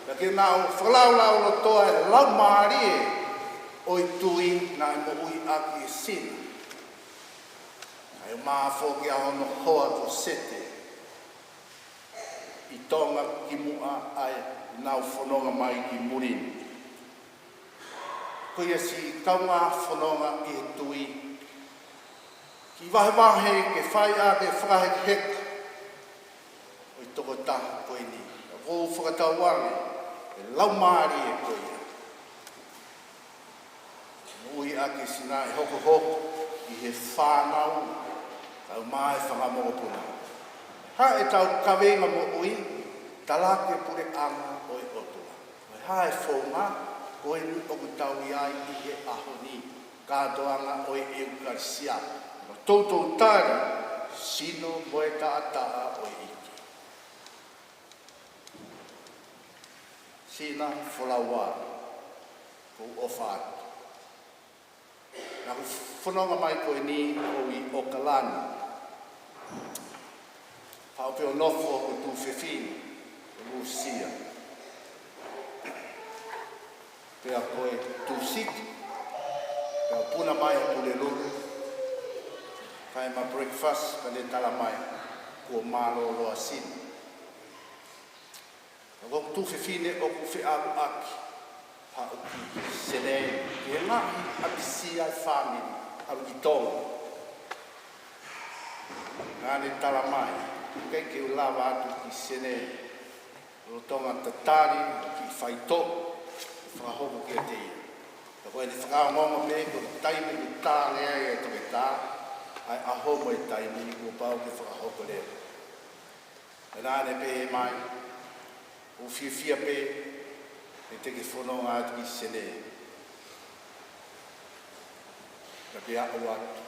ka ki nāu whakalaulau lo toa e lau maari e, oi tui nā e mokoi aki e sina. Kai māwho ki a hono hoa ko sete, i tonga ki mua ai nāu whanonga mai ki murini. Ko ia si kaunga whanonga i he tui, ki wahe ke whai a te whakahek o i toko taha koe ni. Ko whakatauange, e lau maari e koe ia. Mui ake sina e hoko i he whanau, tau mai whangamoko puna. Ha e tau kawenga mo ui, talake pure anga o i otua. Ha e whaunga, koe ni o kutau iai i he ahoni, kātoanga o i Eukarisia. Tautou tāri, sino moe tātaa o i iki. Sina whalaua, ko ofa atu. Nā ku whanonga mai koe ni o i Okalani. Pao peo nofo o tu whewhini, o Lucia. Pea koe tu siti, pea puna mai o pule lulu. Kai ma breakfast ka le tala mai ko malo loa sina. Ko tu fine o ku fe aku aki ha o ki sene ke ngahi akisi ai family au ki tonga. Ngane tala mai kai ke lava atu ki sene o tonga tatari ki faito fa hobo ke te. Ko ni fa ngongo me ko taimi ni ta le ai to ke ta. Ai aho mo i taimi ko pau ke whakahoko leo. E nāne pe e mai, o whiwhia pe, e te ke whanonga atu ki sene. Ka pe ako atu.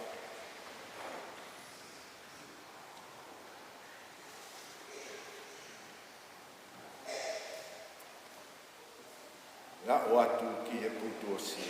Ako atu ki he putu o si.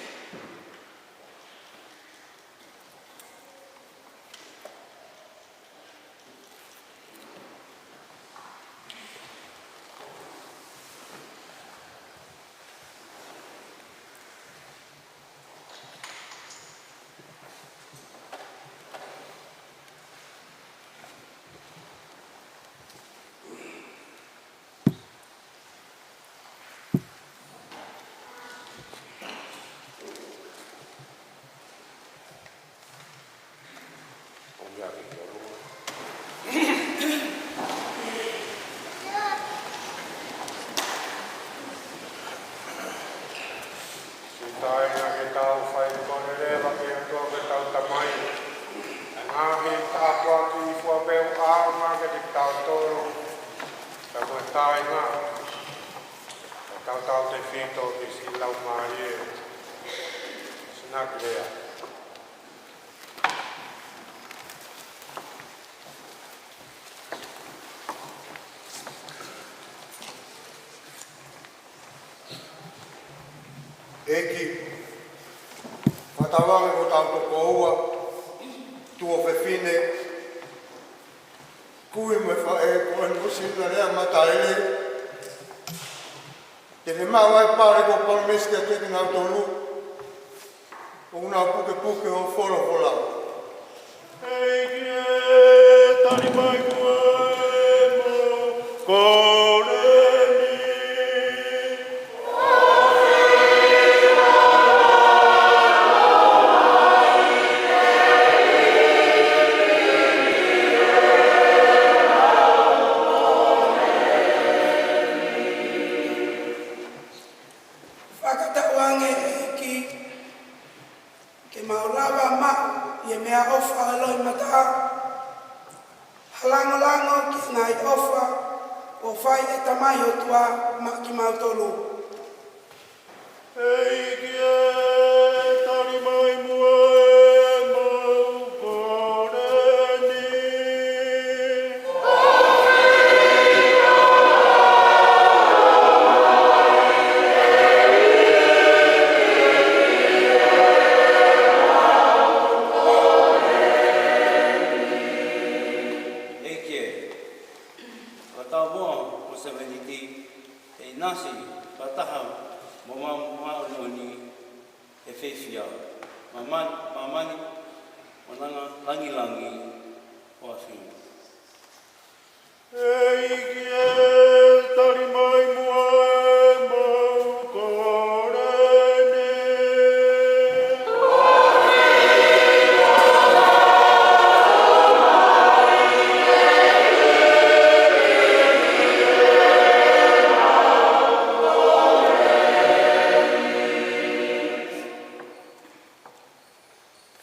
Eki, whatawange ko tau toko ua, tua whewhine, kui me whae ko en usina rea mataele, te he mawa e pare ko polmeske te ngau tonu, Una puke puke o fola fola. Hei kie, tari mai kuemo, koreni. Whakatauange ki ke maulawa ma ye mea ofa aloi mata halango ki ngai ofa o whai e tamai o tua ma ki mautolu. Hei kie, tari mai muemo, koreni. Eke, watawa o se veniti e nasi wataha mo maunoni e whewhia. Mamani, mananga langi o asinga. Hei kie, tari mai muemo, koreni.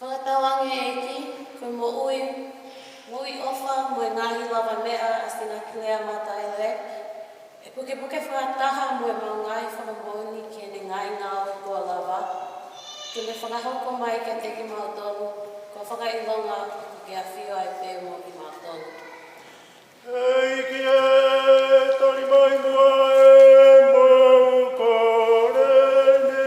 Whakatawange eki, koe mo ui ofa mo e ngahi lava mea asina kilea mata ele. E puke whakataha mo e maungai whakamoni ki ene ngai ngāo kua lava. Ke me whakahoko mai ke teki mautonu, kua whakailonga ke a whio ai pē mo ki mautonu. Hei kie, tari mai muemo, koreni.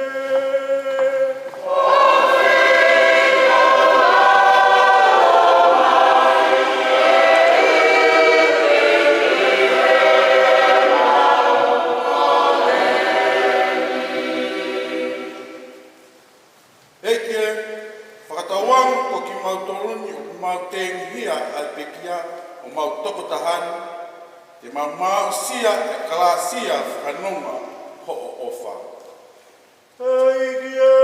Eke, whakatawang ko ki mautoluni o mauteng hia ai pekia o mautoko tahan, te mau sia e kalasia whanonga ho o ofa. Hei kie,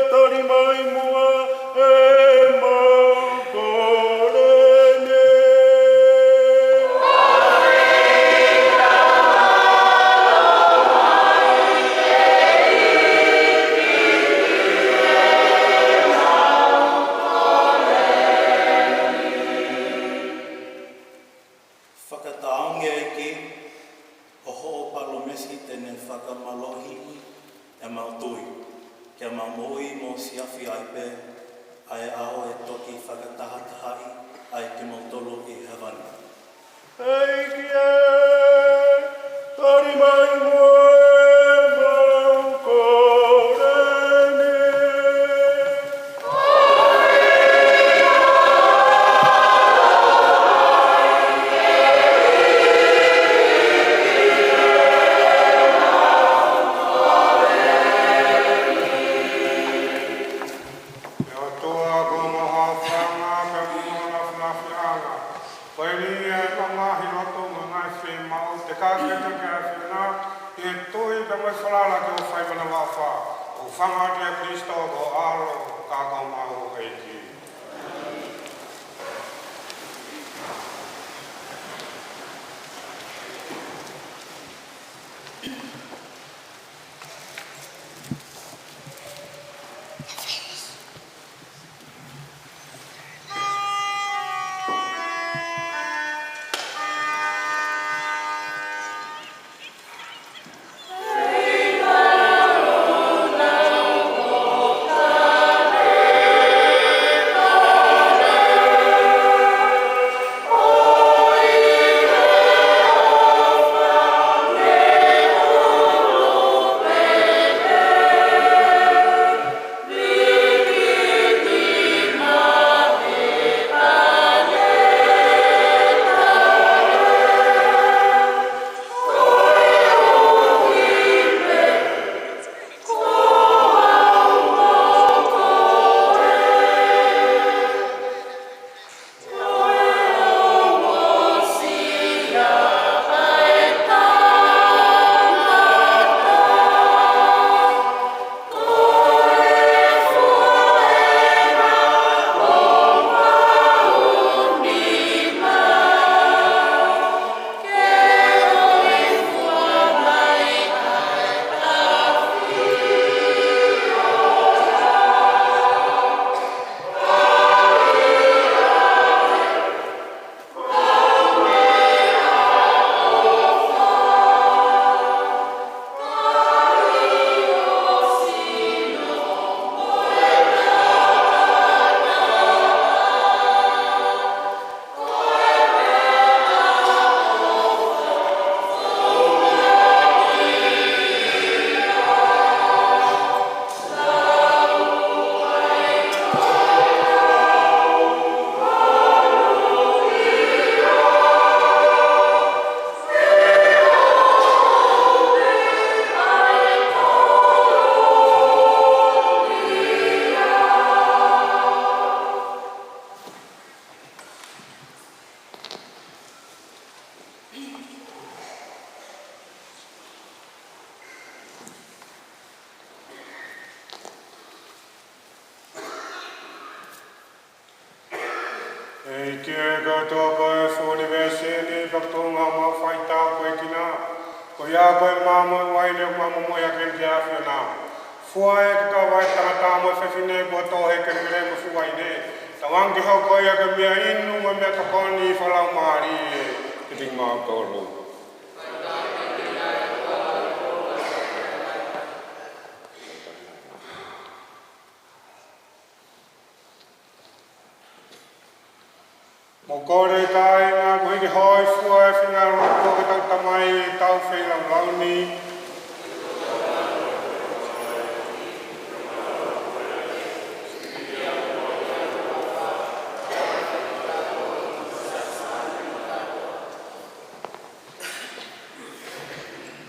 tari mai muemo, koreni. Whakataonge eke, o ho o palomesi tene whakamalohi e mautui. Kia mamoi mo siafi aipe, ai ao e toki whakatahatahai, ai te mautolo i Havana. Hei kie, tari mai muemo, koreni. E o toa gomo hawhanga pe mona whanafianga. Koe ni e pangahi roto mo ngai whi mau te kāketa ki a whina e tui pe mai whalala ki o whai mana wawha. O whangati a Kristo ko aro kākau mau eiki. Hei E kia katoa koe fōne mea sene, katonga mau whaita koe kina. Ko ia koe māma waine o māma moe a kene ki awhia nā. Fua e ka wai tangata mo whewhine kua tōhe kene kere mo fuwaine. Tawangi hau koe a ka mea inu ma mea takoni whalau maari e te ting mau tōru. Mo kore kai ngā kuhiki hoi fua e whina roko ke tau tamai e tau whailau launi.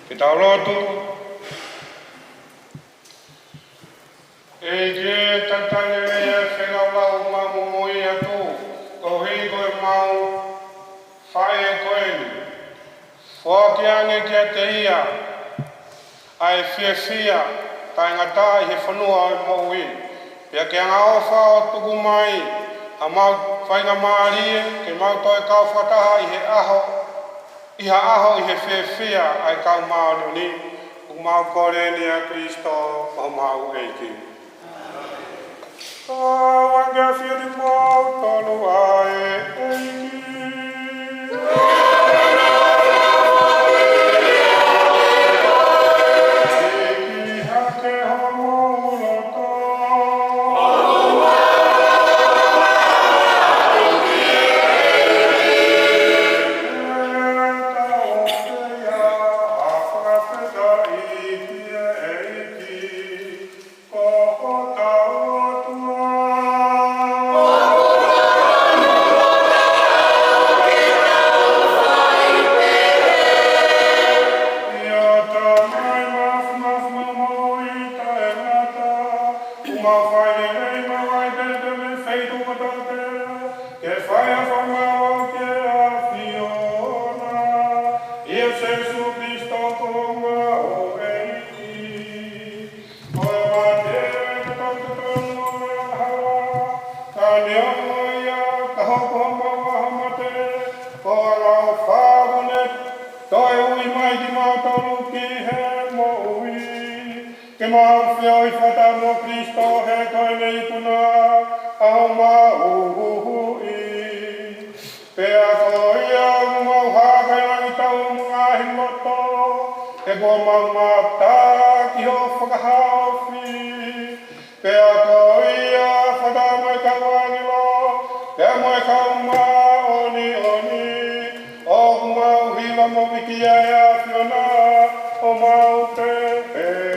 Ke tau rotu. E ke tatane e whailau lau mamu moi atu. Ko hei koe mau whae e koeni. Whaki ange kia te ia, ai whia, tai ngata i he whanua o moui. Pia ke anga ofa o tuku mai, a mau whainga maarie, ke mau toi kau whataha i he aho, i he whia ai kau maono ni, u mau kore ni a Kristo o mau eiki. Wange whiri mau tonu ai eiki. Eiki hake homo loto. Hey!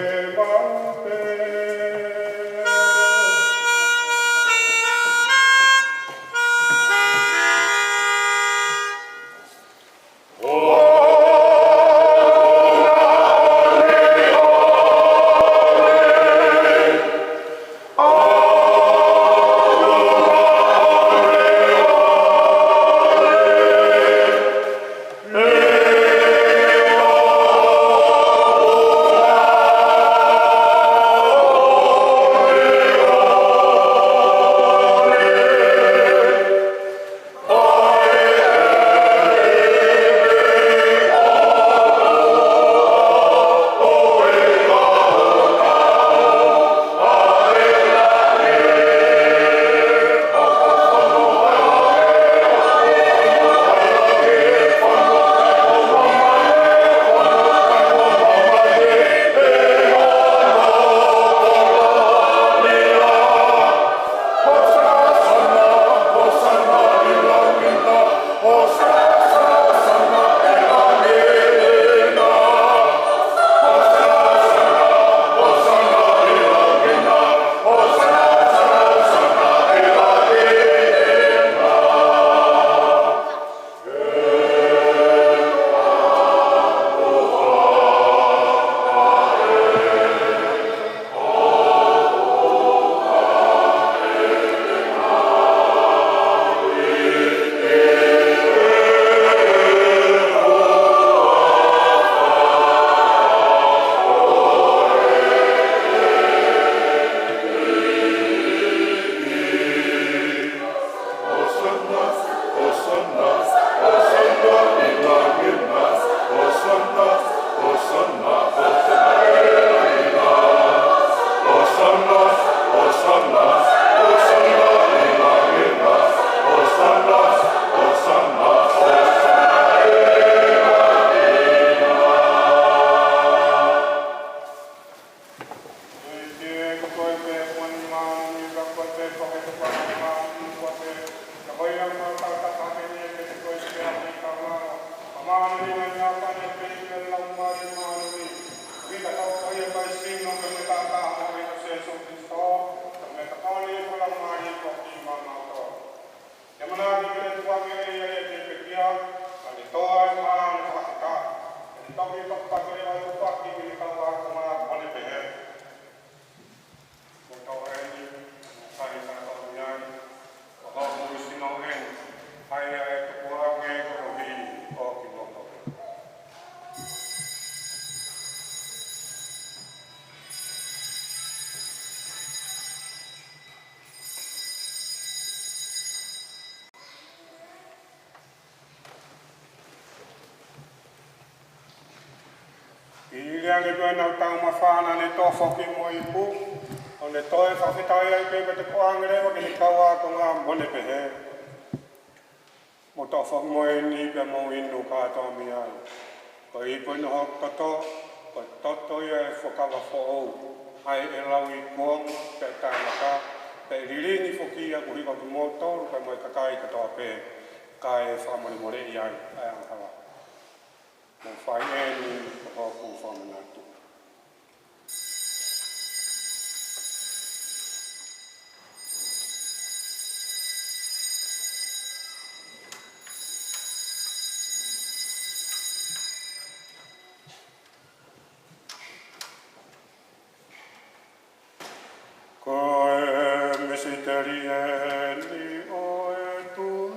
Iliangi ko na tau mafana ne tofo ki mo ipu. O ne toe whawhitai ai pe te koangere wa ki kawa ko ngā mone pehe. Mo tofo mo e ni pe mo inu katoa mi ai. Ko ipu no hok toto, ko toto ia e whakawa who'ou. Ai e lau i kuong te tāmaka. Te riringi whokia kuhi o ki motoru kai mo e kakai katoa pe. Kai e whamori more i ai angawa. Mo whai e ni o ku whamanatu. Ko e misiteri e ni o e tui.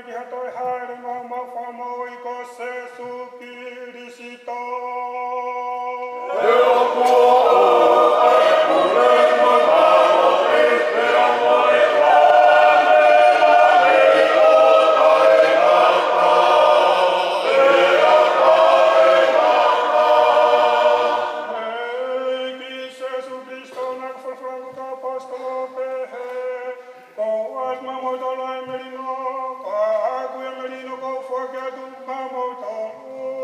ki hatoi haere mau whamau I ko Jesu Kirisito. Merino, ko aku yang merino ko fuake tu mamau tau.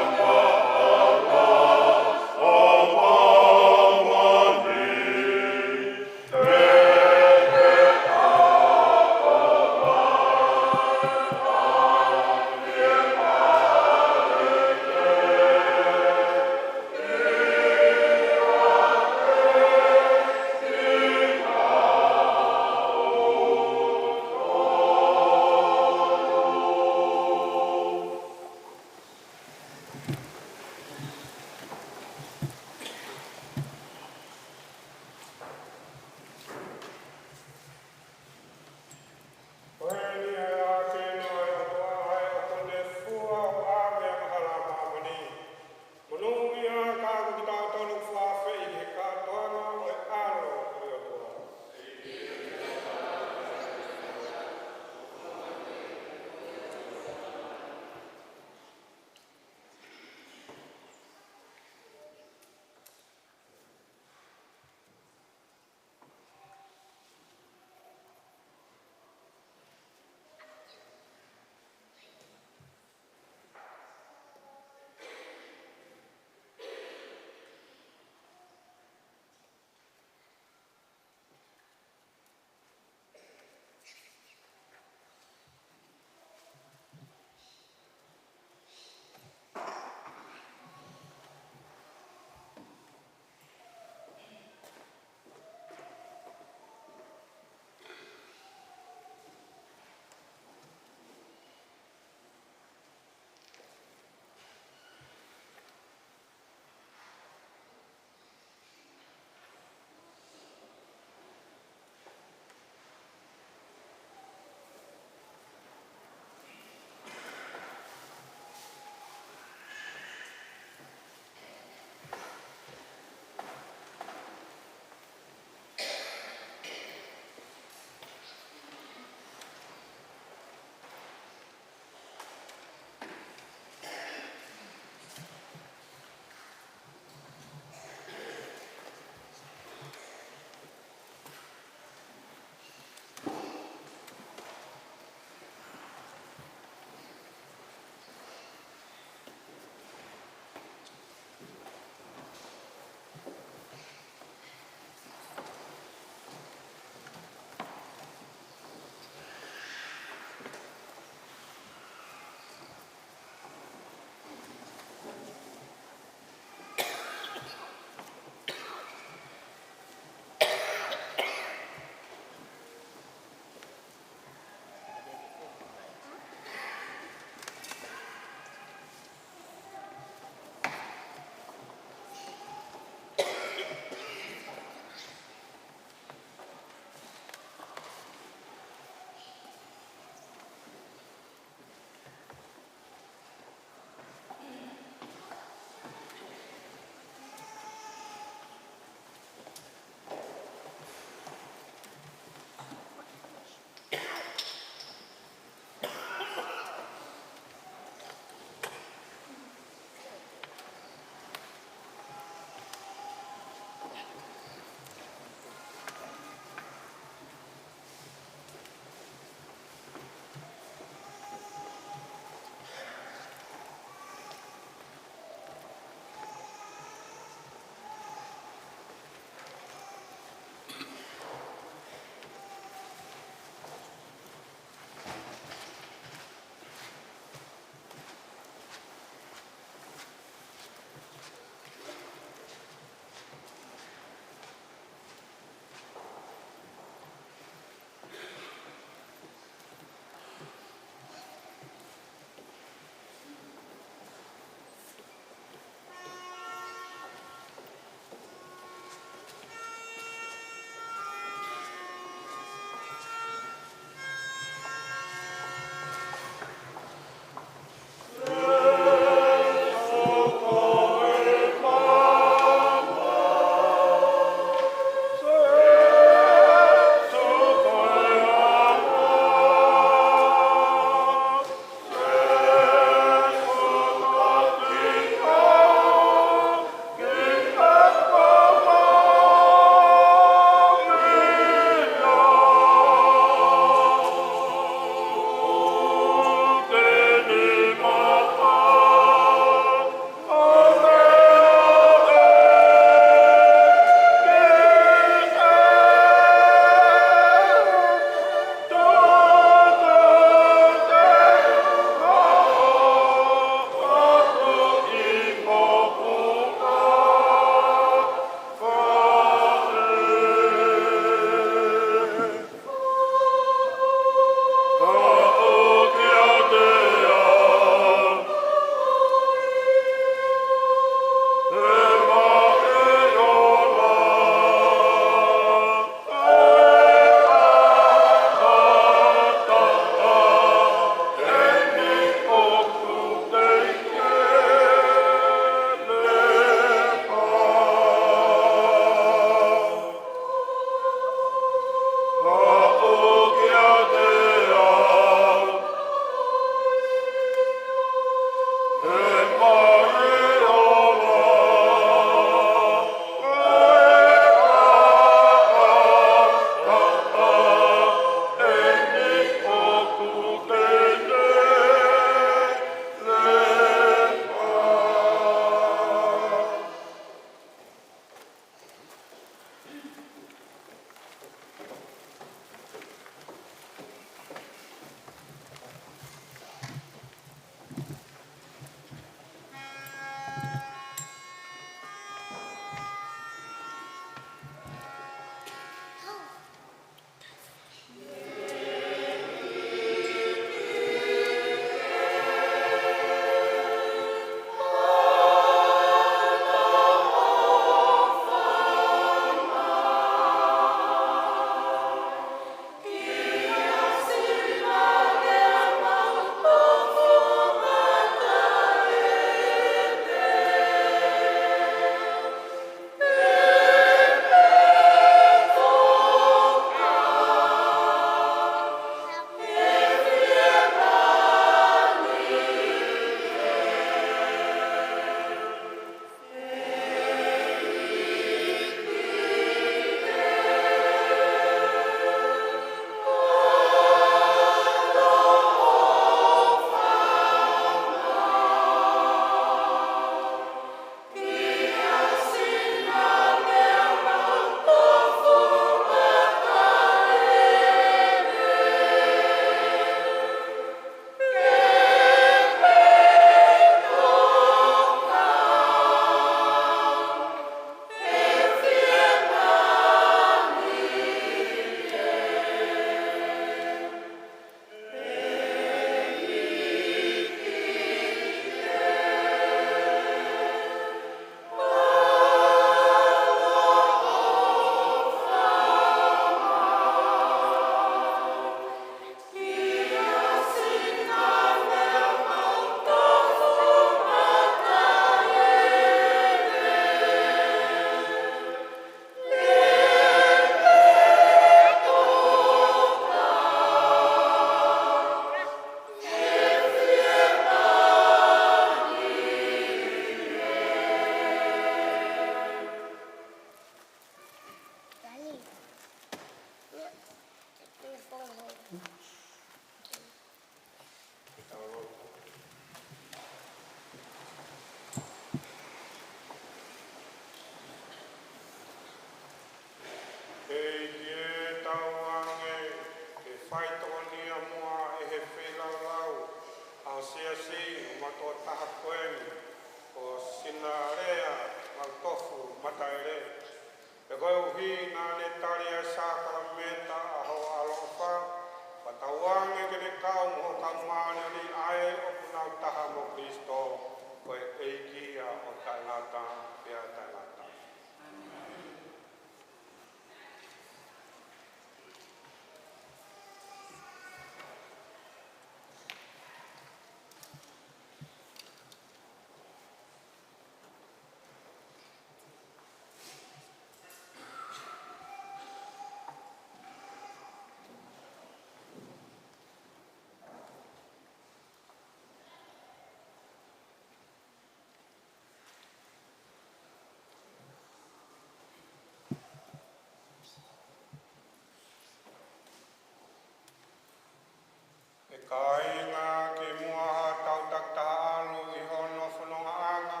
Kainga ki mua tau tak ta alu I hono whanonga anga.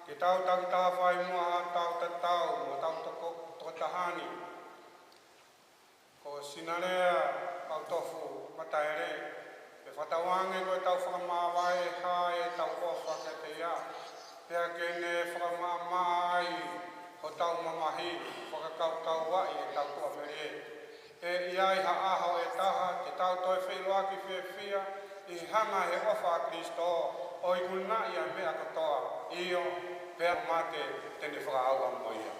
Ki tau tak ta whai mua tau ta tau mo tau toko tahani. Ko sinarea au tofu mataere. E whatawange koe tau whakamawai hae tau ofa ke te ia. Pea kene whakamamai ho tau mamahi whakakaukau wai e tau kua merie. E iai ha aho e taha te tau toi whenua ki whiawhia I hanga he ofa a Kristo o I kuna ia mea katoa io pea mate tene whakaaua moia.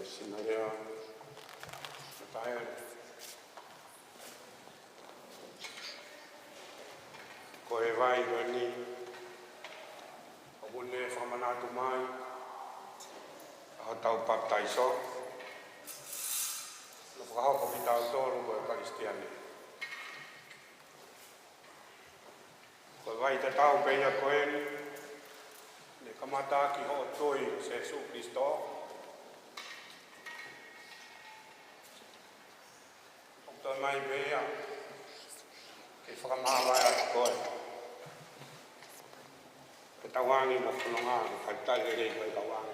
Sinarea mataere. Ko e vai ni o bune whamanatu mai a tau baptaiso na whakahoko ki tau tōru ko e Karistiane. Ko e vai te tau peia koe ni ne Kamata ki ho toi se Jesu Kristo. Okto mai bea. Ke whakamawa a koe. Ke tawangi mo whanonga ke whaitai rei koe tawangi.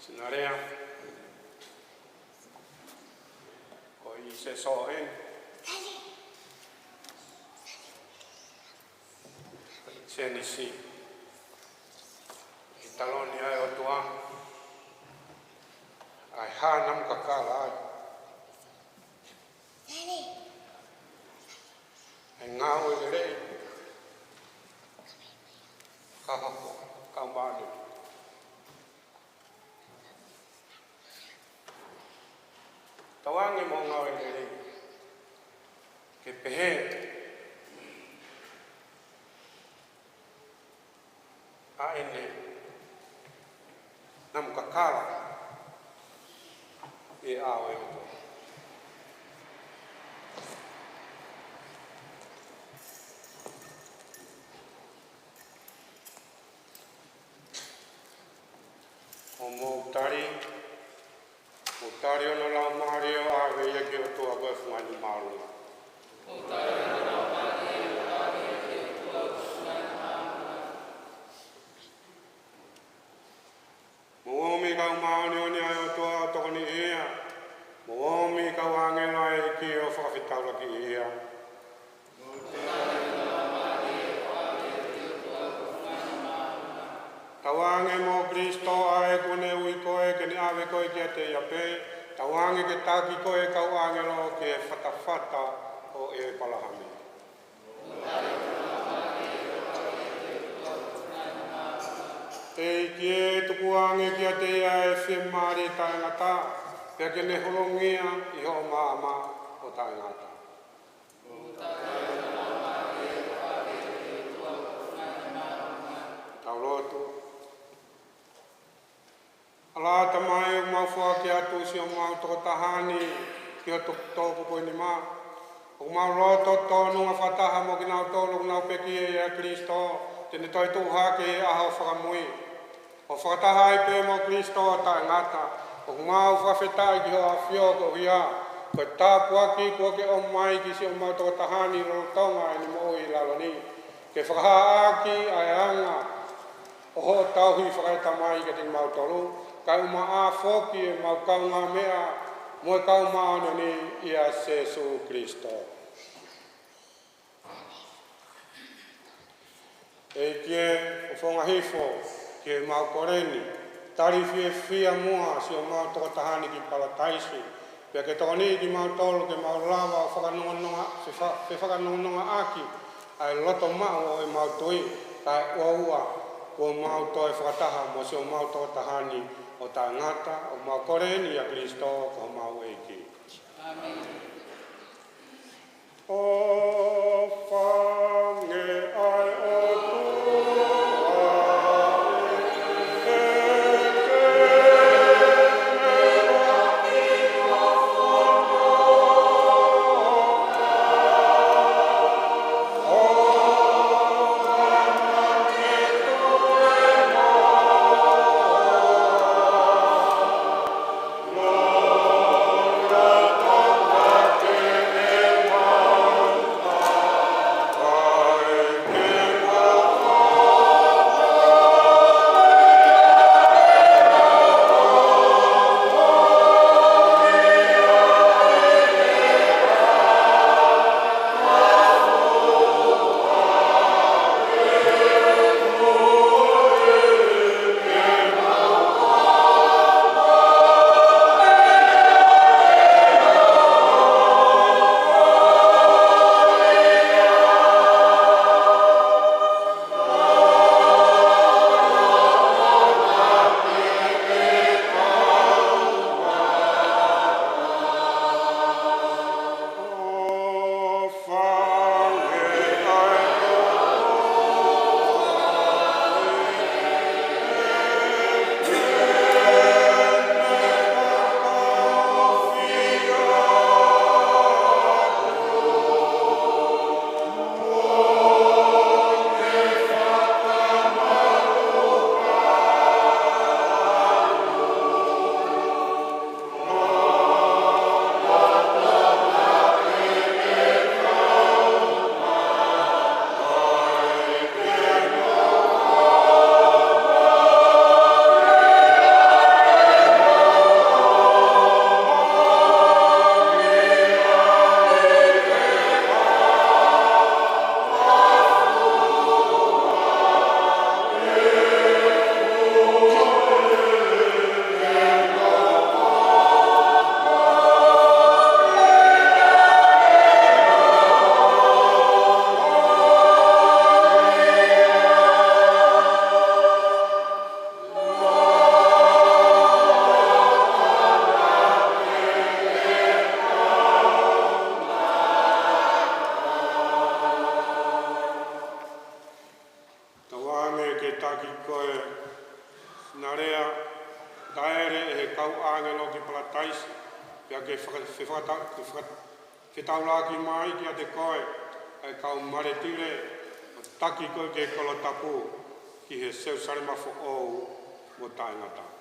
Sinarea, ko I se sohen, se nisi, I taloni ai o tua, ai hanam kakala ai, ai ngau I rei, kahako, kaumani. Tawangi mo ngau I rei, ke pehe, a ene, nam kakala, e ao e oto. O mo utari, utari ono lau mario a veia ki o tua koe whungani maru. Mo omi kau maoni o ni ai o tua tokoni ia. Mo omi kau angela e ki o whakawhitaura ki ia. Tawange mo Kristo ae kune ui koe ke ni awe koe ki a te iape. Tawange ke taki koe kau angelo ke whatawhata o e palahami. E ki e tuku ange ki a te ia e whemari tae ngata. Pea ke ne holongia I ho maama o tae ngata. Tau lotu. Ala tamai o mau whua ki atu si o mau toko tahani ki o toko koe ni maa. O mau roto tonu a whataha mo ki nau tolu nau peki e a Kristo. Tene toi tuha ke e aho whakamui. O whataha I pe mo Kristo a tae ngata. O mau whawhetai ki ho a whioko hia. Koe tāpua ki kua ke o mai ki si o mau toko tahani rotonga e ni mo I laloni. Ke whakaha aki ai anga. O ho tauhi whakaita mai ke te mau tolu. Kau ma a foki e mau kau ngā mea, mo e kau maano ni I a Jesu Kristo. E kie o whonga hifo, kie mau koreni, tari fia mua si o mau toko tahani ki palataisi. Pea ke toko ni ki mau tolu ke mau lava o whakanonga aki, ai loto mao o e mau tui, kai ua o mau toi whakataha mo si o mau toko tahani, o tā ngata, o mau koreni a Kristo, ko mau eiki. Amen. O whange ai o Lord. ke whetaulaki mai ki a te koe, ai kau maretire, taki koe ke kolo tapu, ki he seu saremafo ou mo taingata.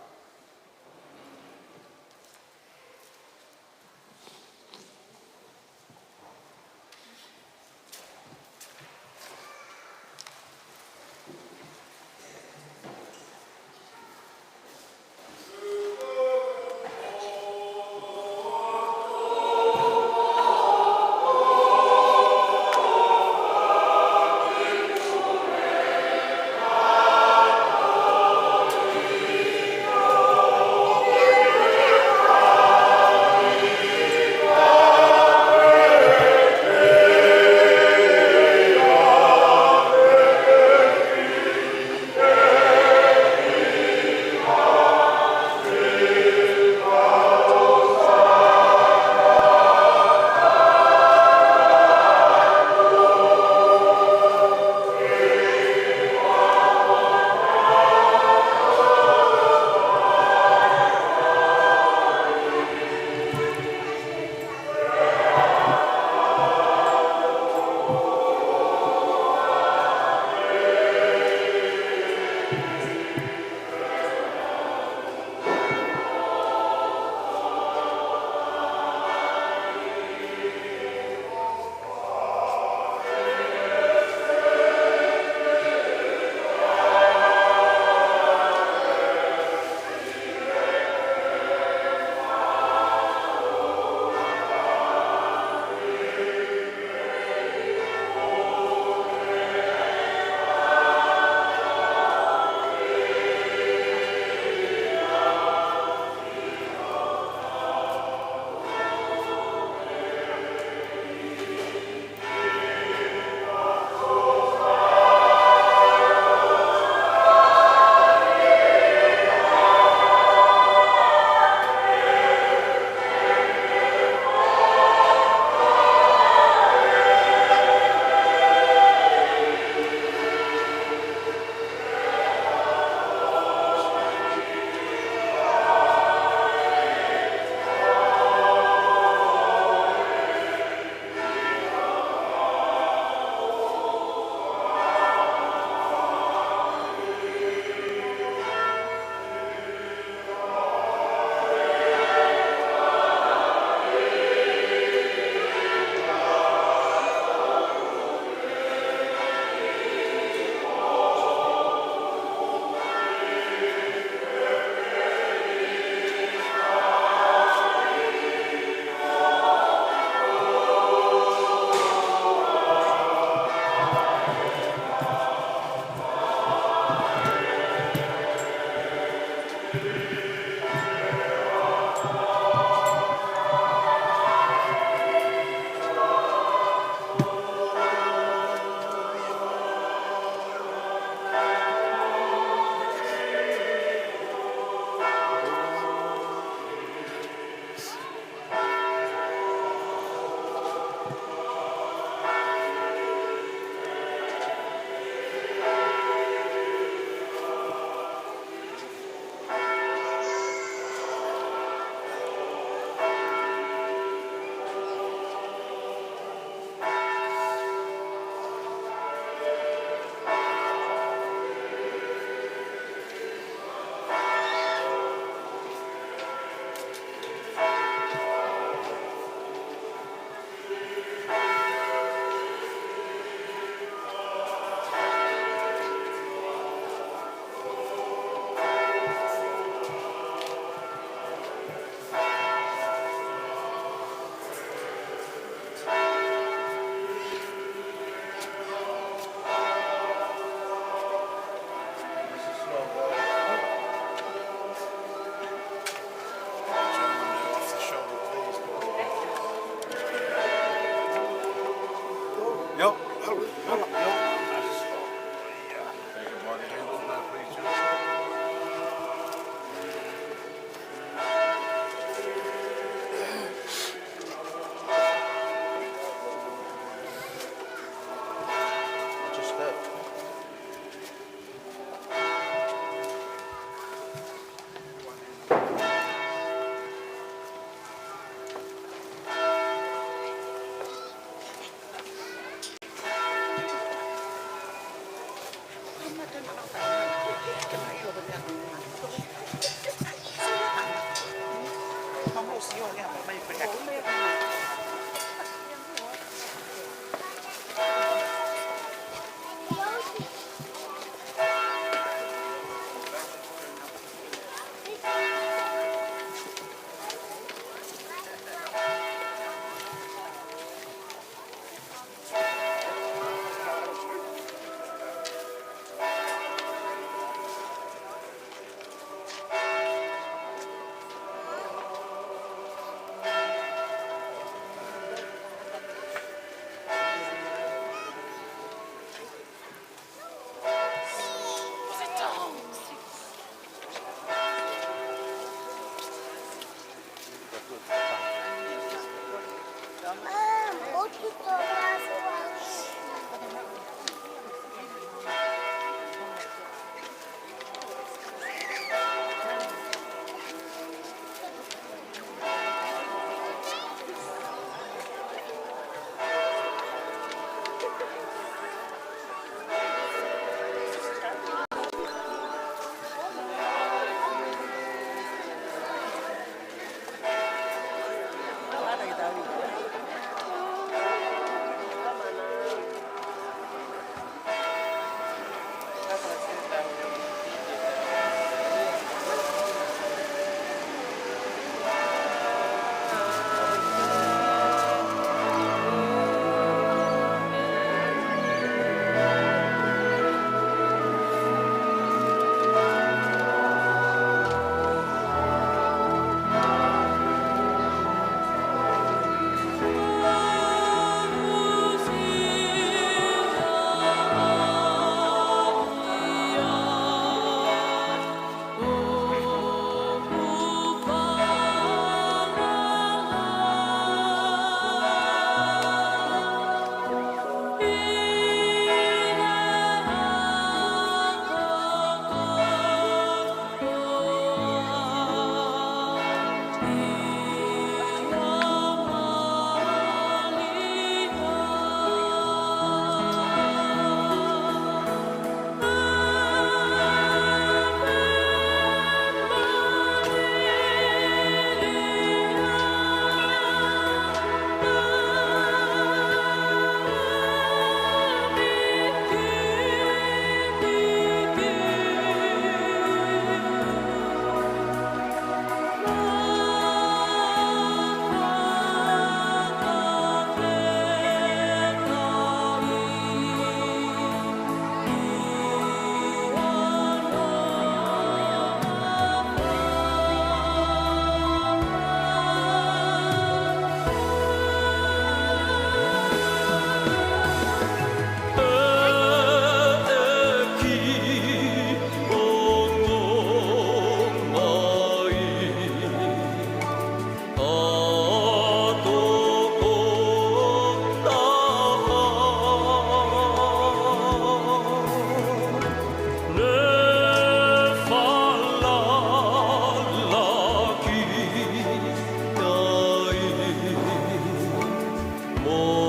More